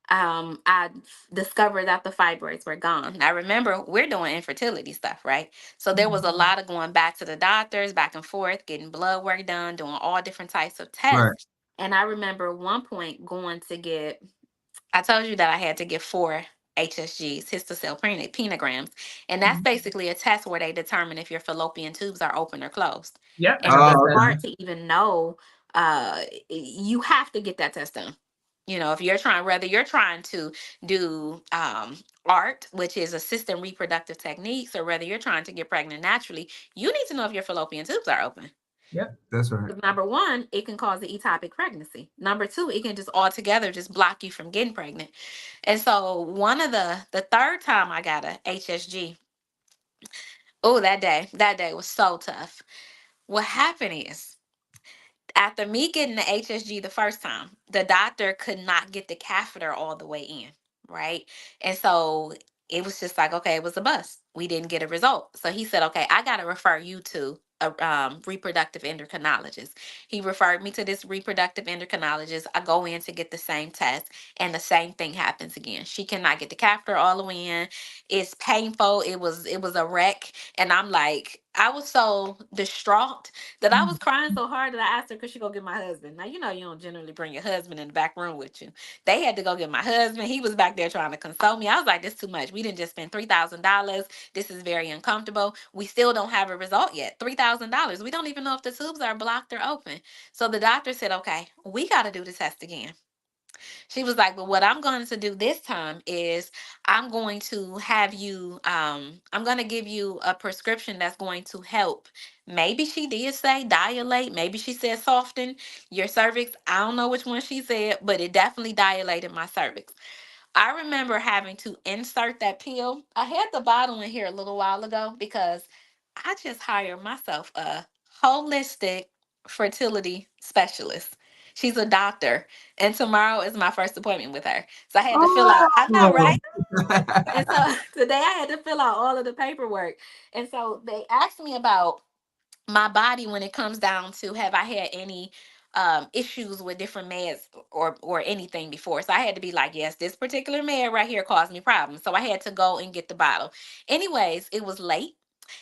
I discovered that the fibroids were gone. Now remember, we're doing infertility stuff, right? So there was a lot of going back to the doctors, back and forth, getting blood work done, doing all different types of Right. tests. And I remember one point going to get, I told you that I had to get 4 HSGs, histocell penograms. And that's basically a test where they determine if your fallopian tubes are open or closed. Yep, I And know it's about Oh, that. okay. hard to even know. You have to get that test done. You know, if you're trying, whether you're trying to do art, which is assisted reproductive techniques, or whether you're trying to get pregnant naturally, you need to know if your fallopian tubes are open. Yep. That's right. 'Cause number one, it can cause an ectopic pregnancy. Number two, it can just altogether just block you from getting pregnant. And so the third time I got a HSG, oh, that day was so tough. What happened is after me getting the HSG the first time, the doctor could not get the catheter all the way in, right? And so it was just like, okay, it was a bust. We didn't get a result. So he said, okay, I got to refer you to a reproductive endocrinologist. He referred me to this reproductive endocrinologist. I go in to get the same test, and the same thing happens again. She cannot get the catheter all the way in. It's painful. It was a wreck, and I'm like, I was so distraught that I was crying so hard that I asked her, could she go get my husband? Now, you know, you don't generally bring your husband in the back room with you. They had to go get my husband. He was back there trying to console me. I was like, this is too much. We didn't just spend $3,000. This is very uncomfortable. We still don't have a result yet. $3,000. We don't even know if the tubes are blocked or open. So the doctor said, okay, we got to do the test again. She was like, but what I'm going to do this time is I'm going to have you, I'm going to give you a prescription that's going to help. Maybe she did say dilate. Maybe she said soften your cervix. I don't know which one she said, but it definitely dilated my cervix. I remember having to insert that pill. I had the bottle in here a little while ago because I just hired myself a holistic fertility specialist. She's a doctor, and tomorrow is my first appointment with her. So I had to fill out, I know, Oh. right? And so today I had to fill out all of the paperwork. And so they asked me about my body when it comes down to have I had any issues with different meds or anything before. So I had to be like, yes, this particular med right here caused me problems. So I had to go and get the bottle. Anyways, it was late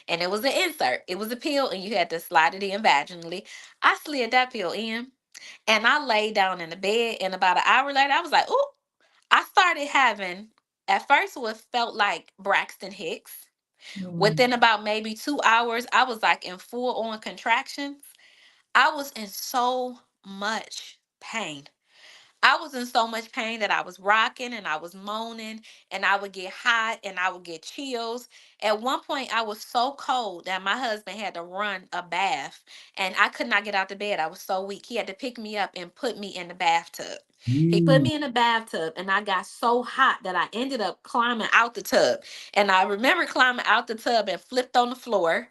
and it was an insert. It was a pill and you had to slide it in vaginally. I slid that pill in and I laid down in the bed and about an hour later I was like, ooh, I started having at first what felt like Braxton Hicks. Mm. Within about maybe 2 hours, I was like in full on contractions. I was in so much pain. I was in so much pain that I was rocking and I was moaning and I would get hot and I would get chills. At one point, I was so cold that my husband had to run a bath and I could not get out the bed. I was so weak. He had to pick me up and put me in the bathtub. He put Mm. me in the bathtub and I got so hot that I ended up climbing out the tub. And I remember climbing out the tub and flipped on the floor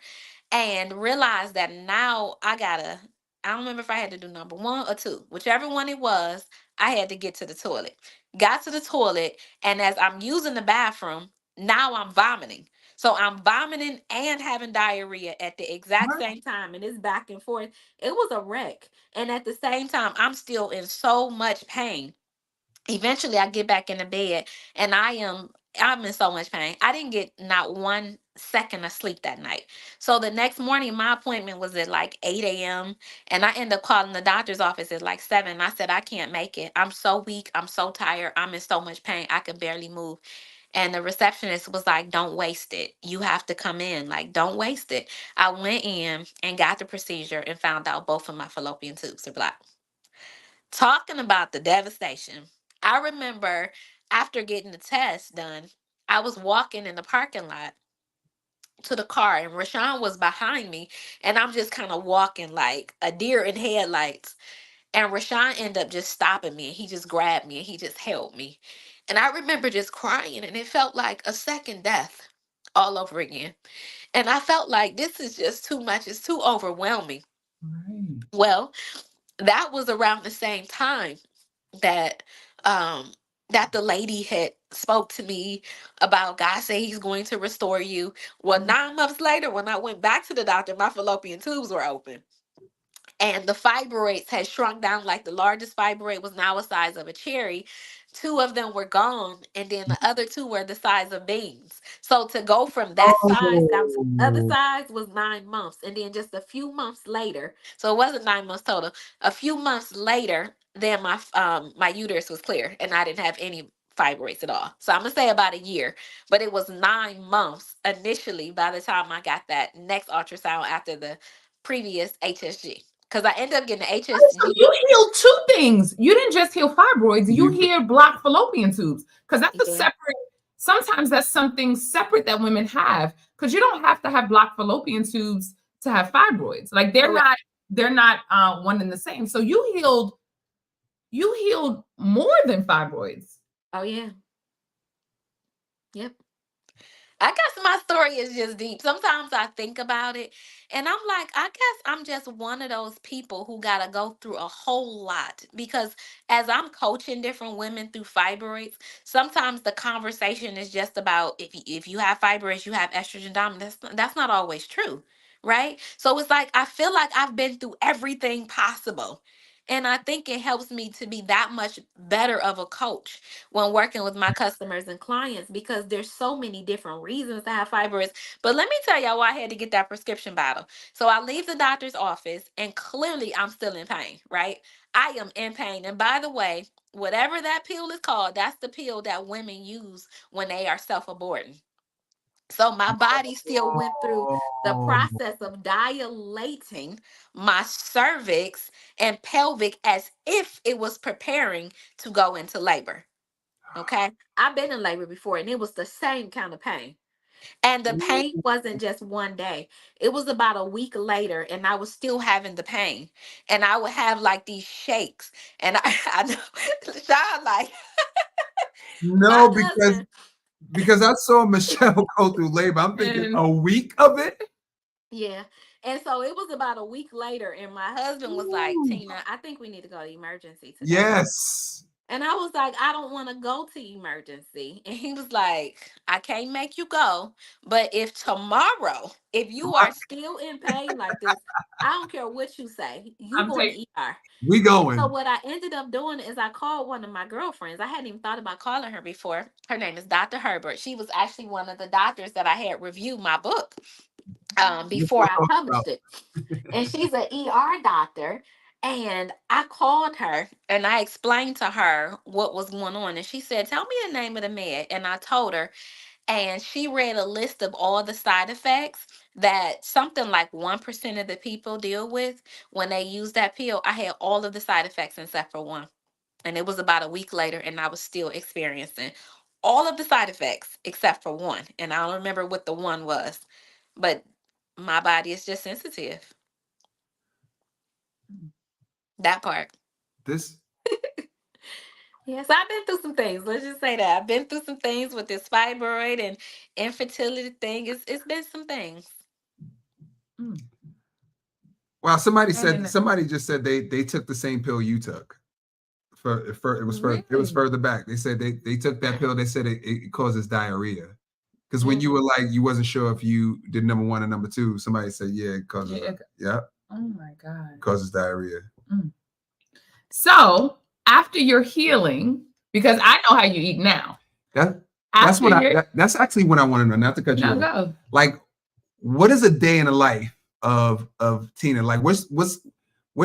and realized that now I don't remember if I had to do number one or two, whichever one it was, I had to get to the toilet. Got to the toilet, and as I'm using the bathroom, now I'm vomiting. So I'm vomiting and having diarrhea at the exact What? same time, and it's back and forth. It was a wreck. And at the same time, I'm still in so much pain. Eventually I get back in the bed and I'm in so much pain. I didn't get not 1 second of sleep that night. So the next morning my appointment was at like 8 a.m. and I ended up calling the doctor's office at like 7. I said I can't make it. I'm so weak. I'm so tired. I'm in so much pain. I can barely move. And the receptionist was like, don't waste it. You have to come in. Like, don't waste it. I went in and got the procedure and found out both of my fallopian tubes are blocked. Talking about the devastation. I remember after getting the test done, I was walking in the parking lot to the car and Rashawn was behind me and I'm just kind of walking like a deer in headlights. And Rashawn ended up just stopping me and he just grabbed me and he just held me. And I remember just crying and it felt like a second death all over again. And I felt like this is just too much. It's too overwhelming. Right. Well, that was around the same time that um that the lady had spoke to me about God say he's going to restore you. Well, 9 months later, when I went back to the doctor, my fallopian tubes were open and the fibroids had shrunk down. Like the largest fibroid was now a size of a cherry. Two of them were gone and then the other two were the size of beans. So to go from that size down to the other Oh. size was 9 months. And then just a few months later, so it wasn't 9 months total, a few months later, then my uterus was clear and I didn't have any fibroids at all. So I'm gonna say about a year, but it was 9 months initially by the time I got that next ultrasound after the previous HSG. Because I ended up getting the So HSG. you healed two things. You didn't just heal fibroids, you You. healed blocked fallopian tubes. Because that's a Yeah. separate, sometimes that's something separate that women have. Because you don't have to have blocked fallopian tubes to have fibroids. Like Correct. they're not one and the same. So you healed more than fibroids. Oh yeah. Yep. I guess my story is just deep. Sometimes I think about it and I'm like, I guess I'm just one of those people who got to go through a whole lot because as I'm coaching different women through fibroids, sometimes the conversation is just about if you have fibroids, you have estrogen dominance. That's not always true, right? So it's like I feel like I've been through everything possible. And I think it helps me to be that much better of a coach when working with my customers and clients because there's so many different reasons to have fibroids. But let me tell y'all why I had to get that prescription bottle. So I leave the doctor's office and clearly I'm still in pain, right? I am in pain. And by the way, whatever that pill is called, that's the pill that women use when they are self-aborting. So my body still went through the Oh, process of dilating my cervix and pelvic as if it was preparing to go into labor. Okay. I've been in labor before and it was the same kind of pain. And the pain wasn't just one day. It was about a week later, and I was still having the pain. And I would have like these shakes. And I know Sean, like my no, because I saw Michelle go through labor. I'm thinking And- a week of it. yeah. And so it was about a week later, and my husband was like, Ooh. Tina, I think we need to go to emergency today. Yes. And I was like, I don't want to go to emergency. And he was like, I can't make you go. But if tomorrow, if you are still in pain like this, I don't care what you say, you I'm going taking- to ER. We going. So what I ended up doing is I called one of my girlfriends. I hadn't even thought about calling her before. Her name is Dr. Herbert. She was actually one of the doctors that I had review my book before I published it. And she's an ER doctor. And I called her and I explained to her what was going on. And she said, tell me the name of the med. And I told her, and she read a list of all the side effects that something like 1% of the people deal with when they use that pill. I had all of the side effects except for one. And it was about a week later, and I was still experiencing all of the side effects except for one. And I don't remember what the one was, but my body is just sensitive. That part. This. Yes, I've been through some things. Let's just say that I've been through some things with this fibroid and infertility thing. It's been some things. Wow, somebody just said they took the same pill you took. It was further back. They said they took that pill. They said it causes diarrhea. Because when you were like, you wasn't sure if you did number 1 or number 2, somebody said, yeah, it causes Oh my God. Causes diarrhea. So after your healing, because I know how you eat now. That's actually what I want to know. Not to cut you off. Go. Like, what is a day in the life of Tina? Like, what's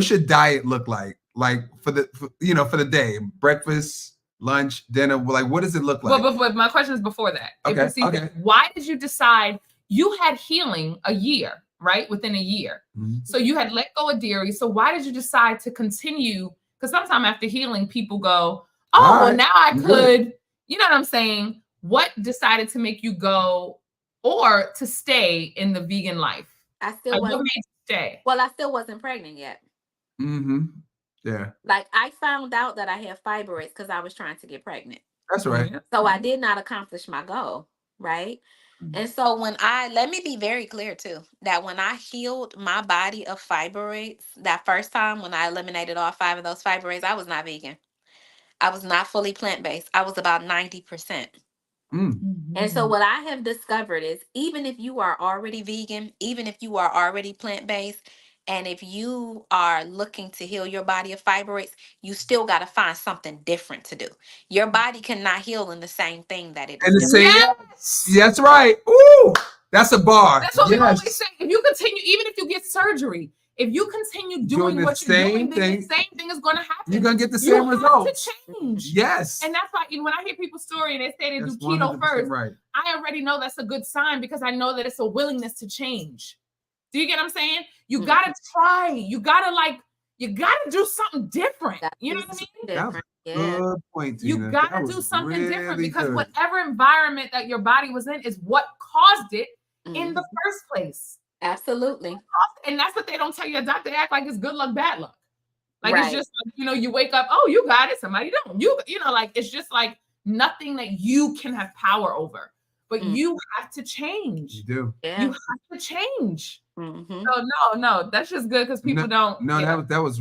your diet look like? Like for the day, breakfast, lunch, dinner. Like, what does it look like? But my question is before that. Okay. Why did you decide you had healing a year, right? Within a year. Mm-hmm. So you had let go of dairy. So why did you decide to continue? Because sometime after healing, people go, oh, well, now I could, you know what I'm saying? What decided to make you go or to stay in the vegan life? I still what made you stay? Well, I still wasn't pregnant yet. Mm-hmm. Yeah. Like I found out that I had fibroids because I was trying to get pregnant. That's right. So I did not accomplish my goal, right? Mm-hmm. And so let me be very clear too, that when I healed my body of fibroids, that first time when I eliminated all 5 of those fibroids, I was not vegan. I was not fully plant-based. I was about 90%. And so what I have discovered is even if you are already vegan, even if you are already plant-based, and if you are looking to heal your body of fibroids, you still got to find something different to do. Your body cannot heal in the same thing that it is. And the same, yes, that's right. Ooh, that's a bar. That's what we always say. If you continue, even if you get surgery, if you continue doing what you're doing, then the same thing is going to happen. You're going to get the same results. You have to change. Yes. And that's why when I hear people's story and they say they do keto first, right. I already know that's a good sign because I know that it's a willingness to change. Do you get what I'm saying? You got to try. You got to do something different. You know what I mean? Different. Good point, Tina. You got to do something different because whatever environment that your body was in is what caused it in the first place. Absolutely. And that's what they don't tell you. A doctor act like it's good luck, bad luck. Like it's just, you wake up, oh, you got it. Somebody don't. Like it's just like nothing that you can have power over. But you have to change. You do. Yeah. You have to change. Mm-hmm. So no, that's just good because people don't. No, that was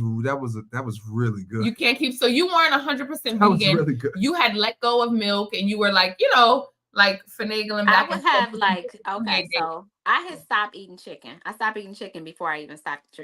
really good. You can't keep. So you weren't 100% vegan. That was really good. You had let go of milk, and you were like, like finagling back. I would have like I had stopped eating chicken. I stopped eating chicken before I even stopped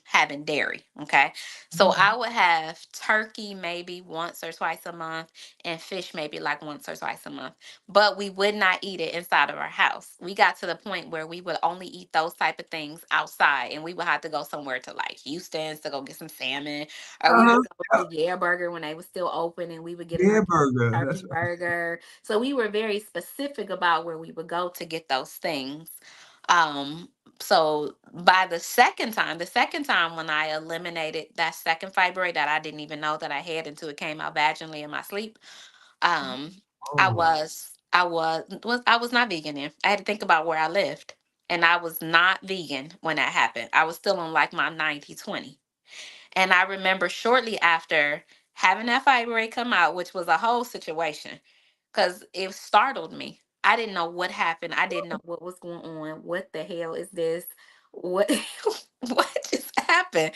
having dairy. Okay. So I would have turkey maybe once or twice a month and fish maybe like once or twice a month. But we would not eat it inside of our house. We got to the point where we would only eat those type of things outside, and we would have to go somewhere to like Houston's to go get some salmon, or we would go to Yeah Burger when they were still open, and we would get Yeah, a burger. turkey That's right. burger. So we were very specific about where we would go to get those things. Um, so by the second time when I eliminated that second fibroid that I didn't even know that I had until it came out vaginally in my sleep, um, Oh. I was not vegan then. I had to think about where I lived. And I was not vegan when that happened. I was still on like my 90-20. And I remember shortly after having that fibroid come out, which was a whole situation, because it startled me. I didn't know what happened. I didn't know what was going on. What the hell is this? What what just happened?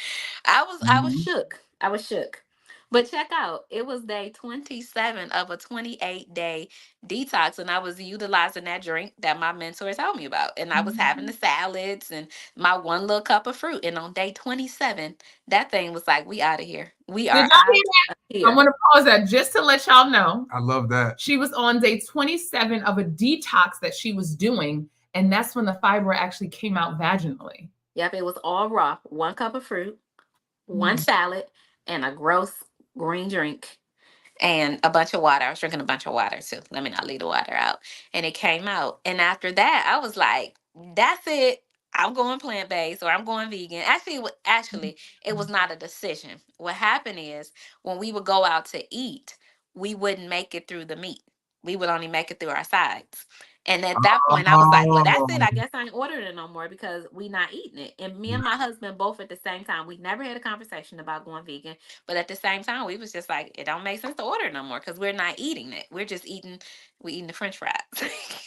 I was Mhm. shook. I was shook. But check out, it was day 27 of a 28-day detox, and I was utilizing that drink that my mentor told me about. And I was having the salads and my one little cup of fruit. And on day 27, that thing was like, we out of here. We Did are y'all out hear that? of I here. want to pause that just to let y'all know. I love that. She was on day 27 of a detox that she was doing, and that's when the fibroid actually came out vaginally. Yep, it was all raw. One cup of fruit, one salad, and a gross green drink, and a bunch of water. I was drinking a bunch of water too. Let me not leave the water out. And it came out. And after that, I was like, that's it. I'm going plant based or I'm going vegan. Actually, it was not a decision. What happened is when we would go out to eat, we wouldn't make it through the meat. We would only make it through our sides. And at that point, I was like, well, that's it. I Oh. guess I ain't ordering it no more because we not eating it. And me and my husband both at the same time, we never had a conversation about going vegan. But at the same time, we was just like, it don't make sense to order no more because we're not eating it. We eating the French fries.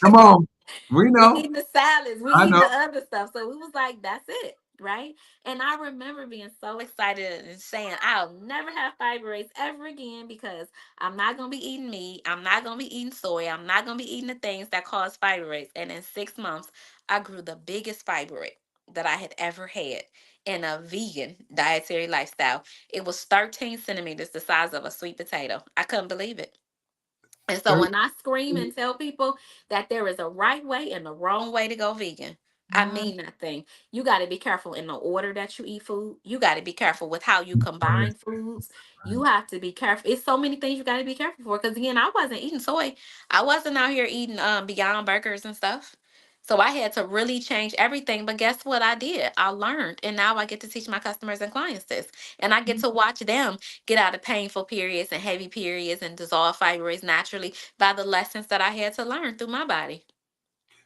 Come on. We We know. eating the salads. We I eating know. the other stuff. So we was like, that's it, right? And I remember being so excited and saying, I'll never have fibroids ever again because I'm not gonna be eating meat. I'm not gonna be eating soy. I'm not gonna be eating the things that cause fibroids. And in 6 months, I grew the biggest fibroid that I had ever had in a vegan dietary lifestyle. It was 13 centimeters, the size of a sweet potato. I couldn't believe it. And so when I scream and tell people that there is a right way and a wrong way to go vegan, I mean that thing. You got to be careful in the order that you eat food. You got to be careful with how you combine foods. You have to be careful. It's so many things you got to be careful for. Because again, I wasn't eating soy. I wasn't out here eating Beyond Burgers and stuff. So I had to really change everything. But guess what I did? I learned. And now I get to teach my customers and clients this. And I get to watch them get out of painful periods and heavy periods and dissolve fibroids naturally by the lessons that I had to learn through my body.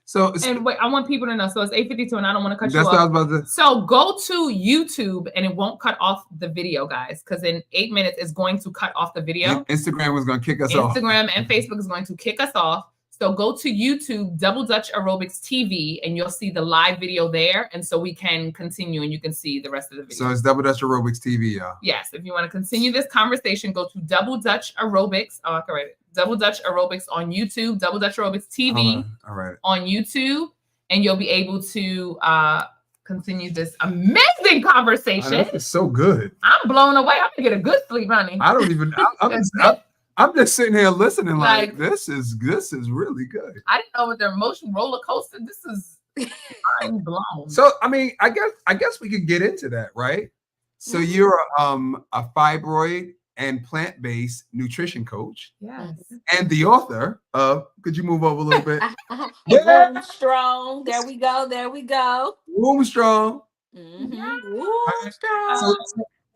So And wait, I want people to know. So it's 8:52, and I don't want to cut that's you what I off. was about to. So go to YouTube, and it won't cut off the video, guys, because in 8 minutes it's going to cut off the video. Instagram was going to kick us off. Instagram and Facebook is going to kick us off. So go to YouTube, Double Dutch Aerobics TV, and you'll see the live video there. And so we can continue, and you can see the rest of the video. So it's Double Dutch Aerobics TV, y'all. Yes, if you want to continue this conversation, go to Double Dutch Aerobics. Oh, correct. Double Dutch Aerobics on YouTube, Double Dutch Aerobics TV All right. on YouTube, and you'll be able to continue this amazing conversation. This is so good. I'm blown away. I'm gonna get a good sleep, honey. I don't even. I'm just sitting here listening like this is really good. I didn't know what the emotion roller coaster. This is mind blown. So I mean, I guess we could get into that, right? So you're a fibroid and plant-based nutrition coach. Yes. And the author of, could you move over a little bit? Womb Strong. There we go. There we go. Womb Strong. Mm-hmm. Womb Strong.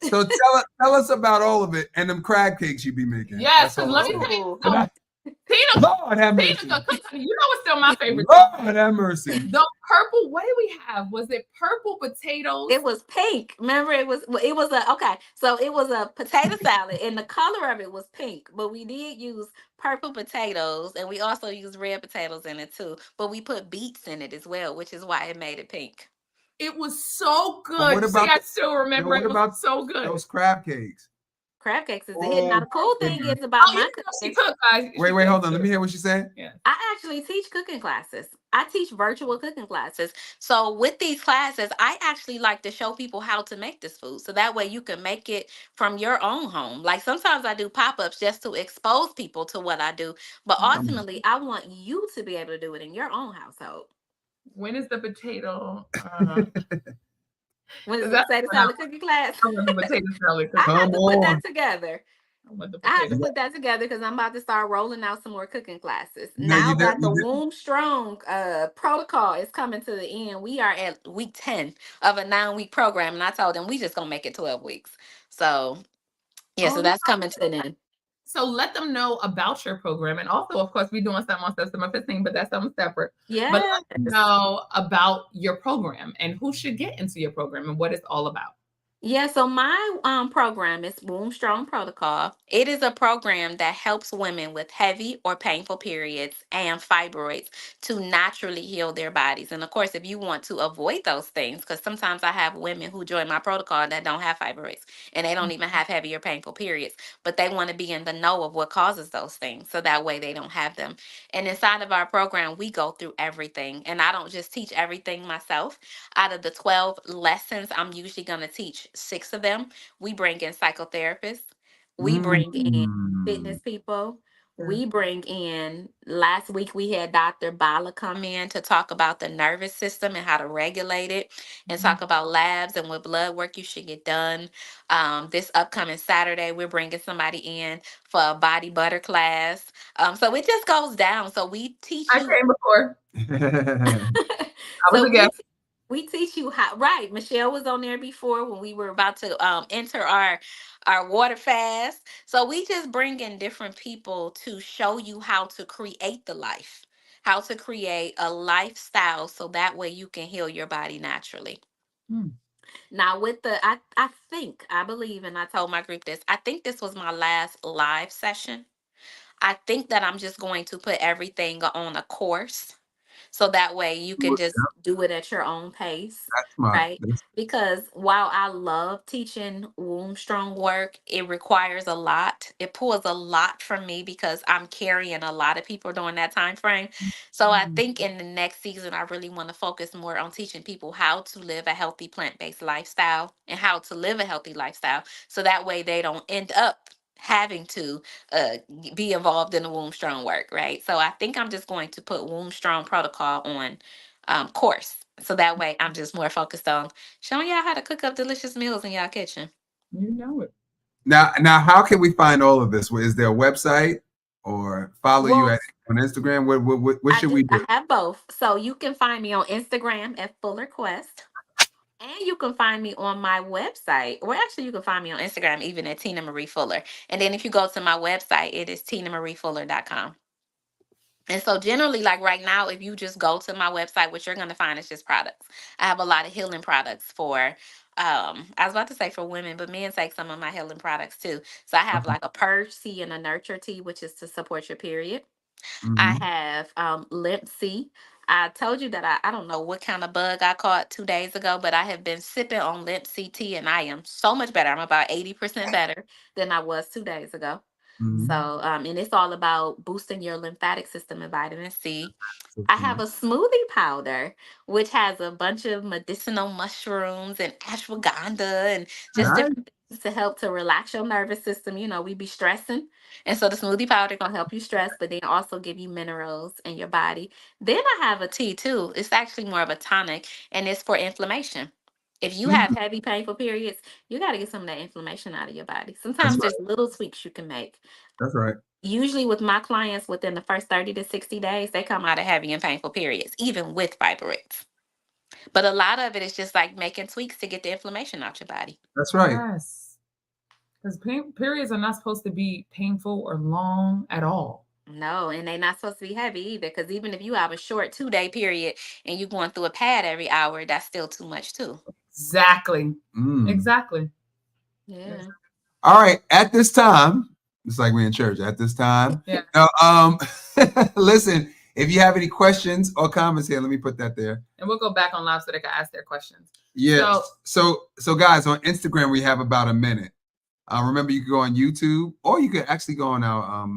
So tell us about all of it and them crab cakes you be making. Yes, because let me tell you something. Tina, Lord have mercy. Tina, you know what's still my favorite? Lord have mercy. The purple, what did we have? Was it purple potatoes? It was pink. Remember, it was so it was a potato salad and the color of it was pink, but we did use purple potatoes and we also used red potatoes in it too. But we put beets in it as well, which is why it made it pink. It was so good. I still remember it was so good. Those crab cakes. Crab cakes is the hit. Now the cool thing is about my cooking. Wait, hold on. Let me hear what she said. Yeah. I actually teach cooking classes. I teach virtual cooking classes. So with these classes, I actually like to show people how to make this food. So that way you can make it from your own home. Like sometimes I do pop-ups just to expose people to what I do. But ultimately, I want you to be able to do it in your own household. When is the potato? When is the That's potato when salad cooking class? I want the potato salad. I Come have to put on. that together. I want the I have to potato. put that together because I'm about to start rolling out some more cooking classes. No, Now that the Womb Strong protocol is coming to the end, we are at week 10 of a 9-week program. And I told them we just gonna make it 12 weeks. So yeah, so Oh, that's coming to an end. so let them know about your program. And also, of course, we're doing something on September 15th, but that's something separate. But Yeah. let them know about your program and who should get into your program and what it's all about. Yeah, so my program is Womb Strong Protocol. It is a program that helps women with heavy or painful periods and fibroids to naturally heal their bodies. And of course, if you want to avoid those things, because sometimes I have women who join my protocol that don't have fibroids and they don't even have heavy or painful periods, but they want to be in the know of what causes those things so that way they don't have them. And inside of our program, we go through everything. And I don't just teach everything myself. Out of the 12 lessons, I'm usually going to teach 6 of them. We bring in psychotherapists, we bring in fitness people. We bring in, last week we had Dr. Bala come in to talk about the nervous system and how to regulate it and talk about labs and what blood work you should get done. This upcoming Saturday, we're bringing somebody in for a body butter class. So it just goes down. So we teach I you. came before. I was So a guest. we teach you how, right? Michelle was on there before when we were about to enter our water fast. So we just bring in different people to show you how to create the life, how to create a lifestyle so that way you can heal your body naturally. Hmm. Now with the I believe, and I told my group this, I think this was my last live session. I think that I'm just going to put everything on a course so that way you can just do it at your own pace, right? Because while I love teaching womb strong work, it requires a lot. It pulls a lot from me because I'm carrying a lot of people during that time frame. So I think in the next season, I really want to focus more on teaching people how to live a healthy plant-based lifestyle and how to live a healthy lifestyle. So that way they don't end up having to be involved in the womb strong work, right? So I think I'm just going to put womb strong protocol on course. So that way I'm just more focused on showing y'all how to cook up delicious meals in y'all kitchen. You know it. Now, how can we find all of this? Is there a website or follow you Well, on Instagram? What should we do? I have both. So you can find me on Instagram at Fuller Quest. And you can find me on my website. Well, actually, you can find me on Instagram even at Tina Marie Fuller. And then if you go to my website, it is tinariefuller.com. And so generally, like right now, if you just go to my website, what you're going to find is just products. I have a lot of healing products for, I was about to say for women, but men take some of my healing products too. So I have like a purge tea and a nurture tea, which is to support your period. I have Limp C. I told you that I don't know what kind of bug I caught 2 days ago, but I have been sipping on Limp C tea and I am so much better. I'm about 80% better than I was 2 days ago. So, and it's all about boosting your lymphatic system and vitamin C. I have a smoothie powder, which has a bunch of medicinal mushrooms and ashwagandha and just different things to help to relax your nervous system. You know, we be stressing. And so the smoothie powder gonna help you stress, but then also give you minerals in your body. Then I have a tea too. It's actually more of a tonic and it's for inflammation. If you have heavy painful periods, you got to get some of that inflammation out of your body. Sometimes there's little tweaks you can make. That's right. Usually with my clients, within the first 30 to 60 days, they come out of heavy and painful periods, even with fibroids. But a lot of it is just like making tweaks to get the inflammation out your body. That's right. Yes. Because periods are not supposed to be painful or long at all. No, and they're not supposed to be heavy either. Because even if you have a short 2-day period and you're going through a pad every hour, that's still too much too. Exactly. Exactly. Yeah. All right. At this time, it's like we're in church. At this time. Yeah. Listen, if you have any questions or comments here, let me put that there. And we'll go back on live so they can ask their questions. Yeah. So guys, on Instagram, we have about a minute. Remember, you can go on YouTube or you could actually go on our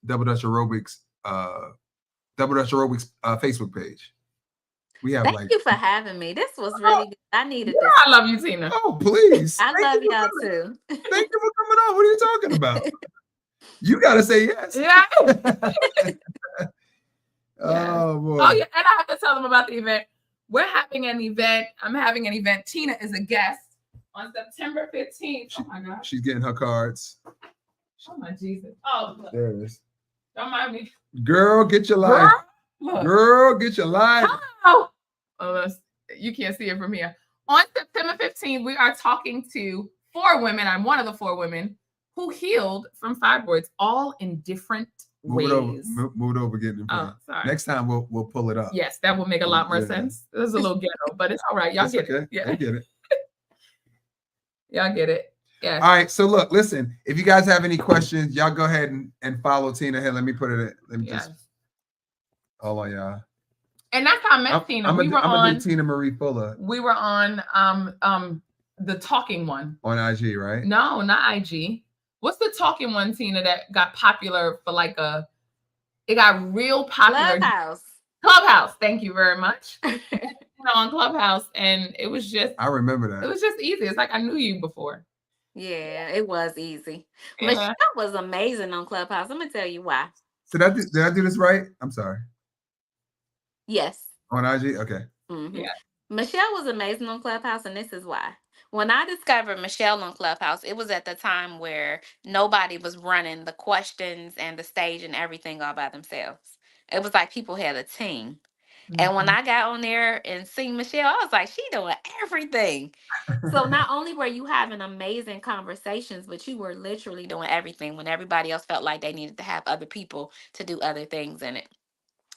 Double Dutch Aerobics Double Dutch Aerobics Facebook page. We have Thank you for having me. This was really good. I needed Yeah, this. I love you, Tina. Oh, please. I love y'all too. Thank you for coming on. What are you talking about? You got to say yes. Yeah. Oh, boy. Oh, yeah. And I have to tell them about the event. We're having an event. I'm having an event. Tina is a guest on September 15th. Oh, my gosh. She's getting her cards. Oh, my Jesus. Oh, look. There it is. Don't mind me. Girl, get your line. Look. Girl, get your line. Oh, you can't see it from here. On September 15th, we are talking to 4 women. I'm one of the 4 women who healed from fibroids, all in different ways. Move it over, get it in front. Oh, sorry. Next time we'll pull it up. Yes, that will make a lot more sense. This is a little ghetto, but it's all right. Y'all get it. Yeah, I get it. Y'all get it. Yeah. All right. So look, listen, if you guys have any questions, y'all go ahead and follow Tina here. Let me put it. Let me just. All on y'all. And that's how I met Tina. I'm gonna do Tina Marie Fuller. We were on the talking one. On IG, right? No, not IG. What's the talking one, Tina, that got popular for like it got real popular. Clubhouse. Thank you very much. On Clubhouse, and it was just. I remember that. It was just easy. It's like I knew you before. Yeah, it was easy. Yeah. Michelle was amazing on Clubhouse. I'm gonna tell you why. Did I do this right? I'm sorry. Yes. On IG? Okay. Mm-hmm. Yeah. Michelle was amazing on Clubhouse, and this is why. When I discovered Michelle on Clubhouse, it was at the time where nobody was running the questions and the stage and everything all by themselves. It was like people had a team. Mm-hmm. And when I got on there and seen Michelle, I was like, she doing everything. So not only were you having amazing conversations, but you were literally doing everything when everybody else felt like they needed to have other people to do other things in it.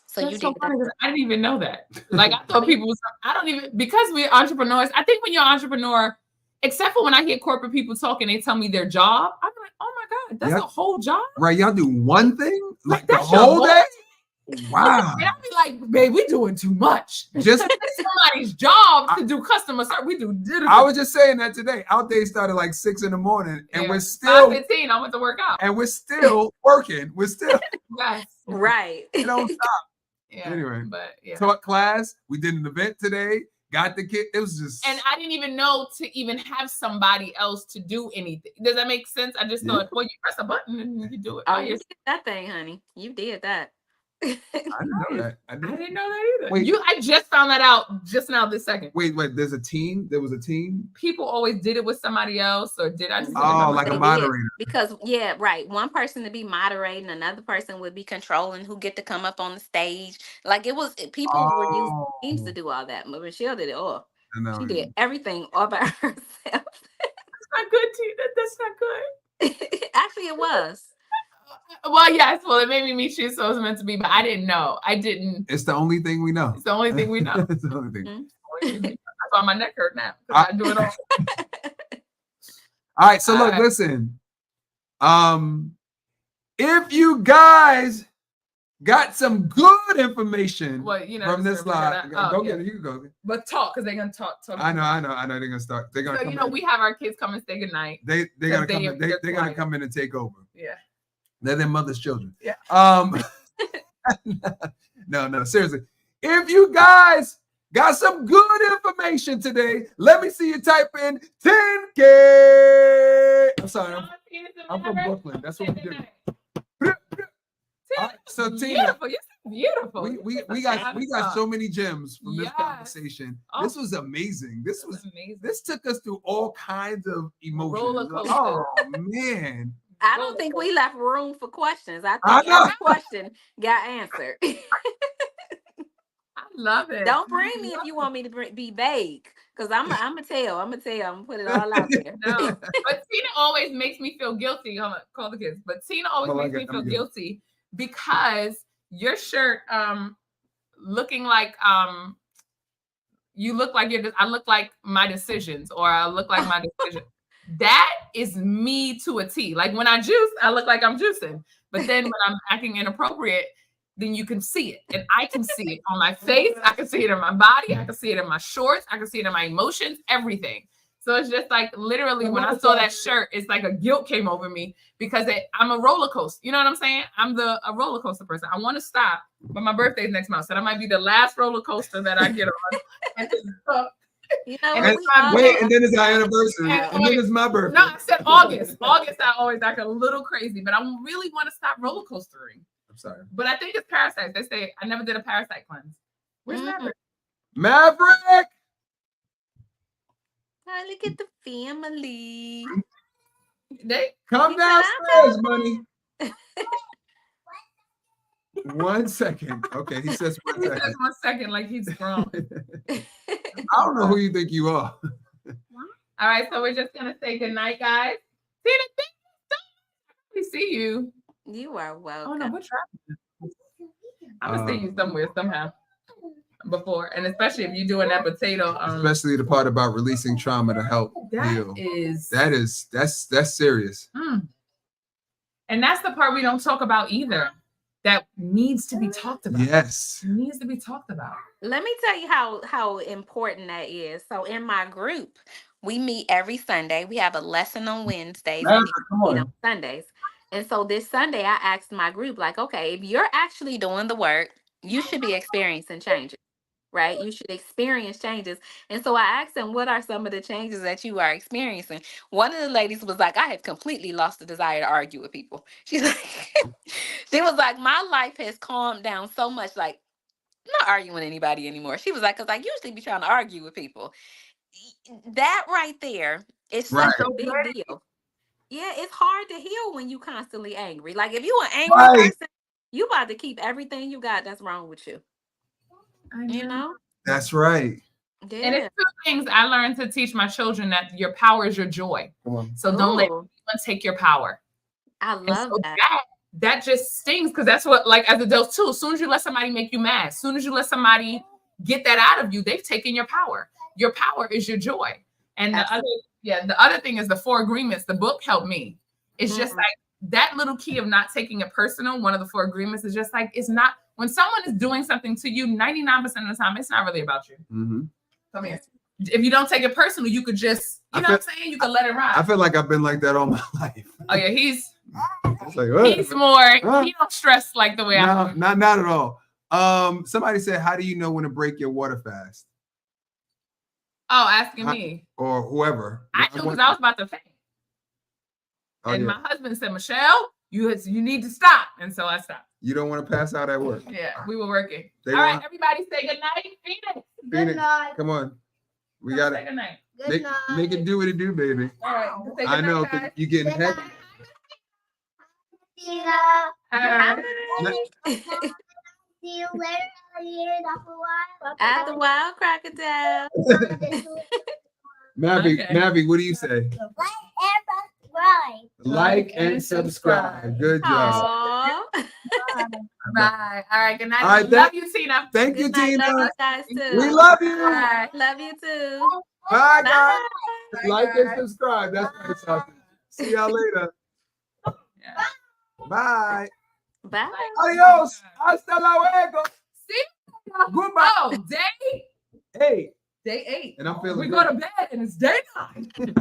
So that's you did. Funny, I didn't even know that. Like I thought people was. I don't even because we're entrepreneurs. I think when you're an entrepreneur, except for when I hear corporate people talking, they tell me their job. I'm like, oh my god, that's a whole job. Right? Y'all do one thing like the whole day. Wow. And I'd be like, babe, we doing too much. Just somebody's job to do customer service. We do. I was just saying that today. Our day started like 6 in the morning, and we're still 5:15. I went to work out, and we're still working. We're still yes, right. It don't stop. Yeah. Anyway, but taught class. We did an event today. Got the kid. It was just. And I didn't even know to even have somebody else to do anything. Does that make sense? I just thought, well, you press a button and you can do it. Oh, you did that thing, honey. You did that. I didn't know that. I didn't know that either. Wait, I just found that out just now this second. Wait. There's a team. There was a team. People always did it with somebody else, or did I just? Like a moderator? Because right. One person to be moderating, another person would be controlling who get to come up on the stage. Like it was people were using teams to do all that. But Michelle did it all. She did everything all by herself. That's not good, Tina. That's not good. Actually, it was. Well, yes. Well, it made me meet you, so it was meant to be. But I didn't know. I didn't. It's the only thing we know. It's the only thing we know. It's the only thing. Mm-hmm. That's why my neck hurt now. I do it all. All right. So look, listen. If you guys got some good information from this live, go get it. You can go. But talk, because they're gonna talk. I know. They're gonna start. They're gonna. So we have our kids come and say goodnight. They're gonna come. They're gonna come in and take over. Yeah. They're their mother's children. Yeah. No, seriously. If you guys got some good information today, let me see you type in 10K. I'm sorry. I'm from Brooklyn. That's what we do. So Tina, beautiful. We got so many gems from this conversation. This was amazing. This took us through all kinds of emotions. Oh man. I don't think we left room for questions. I think every question got answered. I love it. Don't bring me if you want me to be vague, because I'm gonna tell. I'm gonna put it all out there. No, but Tina always makes me feel guilty. I'm gonna call the kids, but Tina always makes me feel guilty because your shirt, looking like you look like I look like my decisions, or I look like my decision. That is me to a T. Like when I juice, I look like I'm juicing. But then when I'm acting inappropriate, then you can see it. And I can see it on my face. I can see it in my body. I can see it in my shorts. I can see it in my emotions, everything. So it's just like literally when I saw that shirt, it's like a guilt came over me because I'm a roller coaster. You know what I'm saying? I'm a roller coaster person. I want to stop, but my birthday's next month, so that might be the last roller coaster that I get on. You know, and then it's our anniversary, and then it's my birthday. No, I said August. August, I always act a little crazy, but I really want to stop roller coastering. I'm sorry, but I think it's parasites. They say I never did a parasite cleanse. Where's Maverick? Maverick. Hi, look at the family. They come downstairs, money. 1 second. Okay, he says 1 second. He says 1 second, like he's grown. I don't know who you think you are. All right, so we're just gonna say good night, guys. We see you. You are welcome. Oh no, we're traveling. I'm gonna see you somewhere somehow before, and especially if you're doing that potato. Especially the part about releasing trauma to help heal. That's serious. And that's the part we don't talk about either. That needs to be talked about. Yes. It needs to be talked about. Let me tell you how important that is. So in my group, we meet every Sunday. We have a lesson on Wednesdays and we meet on Sundays. And so this Sunday, I asked my group, like, okay, if you're actually doing the work, you should be experiencing changes, right? You should experience changes. And so I asked them, what are some of the changes that you are experiencing? One of the ladies was like, I have completely lost the desire to argue with people. She's like, she was like, my life has calmed down so much, like, I'm not arguing with anybody anymore. She was like, because I usually be trying to argue with people. That right there is such a big deal. Yeah, it's hard to heal when you constantly angry. Like if you an angry person, you about to keep everything you got that's wrong with you. You know? That's right. Yeah. And it's two things I learned to teach my children, that your power is your joy. So don't let anyone take your power. I love that. That just stings, because that's what, like, as adults too, as soon as you let somebody make you mad, as soon as you let somebody get that out of you, they've taken your power. Your power is your joy. And the other thing is the 4 agreements. The book helped me. It's just like that little key of not taking it personal. One of the 4 agreements is just like, it's not, when someone is doing something to you, 99% of the time, it's not really about you. Come here. If you don't take it personal, you could just, what I'm saying? You could let it ride. I feel like I've been like that all my life. Oh yeah, he's like, he's more, he don't stress like the way I do. Not at all. Somebody said, how do you know when to break your water fast? Oh, asking me. Or whoever. I knew because I was about to faint. And my husband said, Michelle, you need to stop. And so I stopped. You don't want to pass out at work. Yeah, we were working. All right, everybody say good night. Phoenix. Good night. Come on. We got it. Good night. Make it do what it do, baby. All right. Say good I know, night, you getting heavy. See you later. After a while, crocodile. Mavi, what do you say? Like and subscribe. Good job. Bye. All right. Good night. All right, love you, Tina. Thank you, Tina. Love you guys too. We love you. Bye. Love you too. Bye, guys. Like and subscribe. That's what it's talking. See y'all later. Bye. Bye. Adios. Hasta luego. See? Goodbye. Oh, day 8. Day 8. And I'm feeling we go to bed and it's day 9.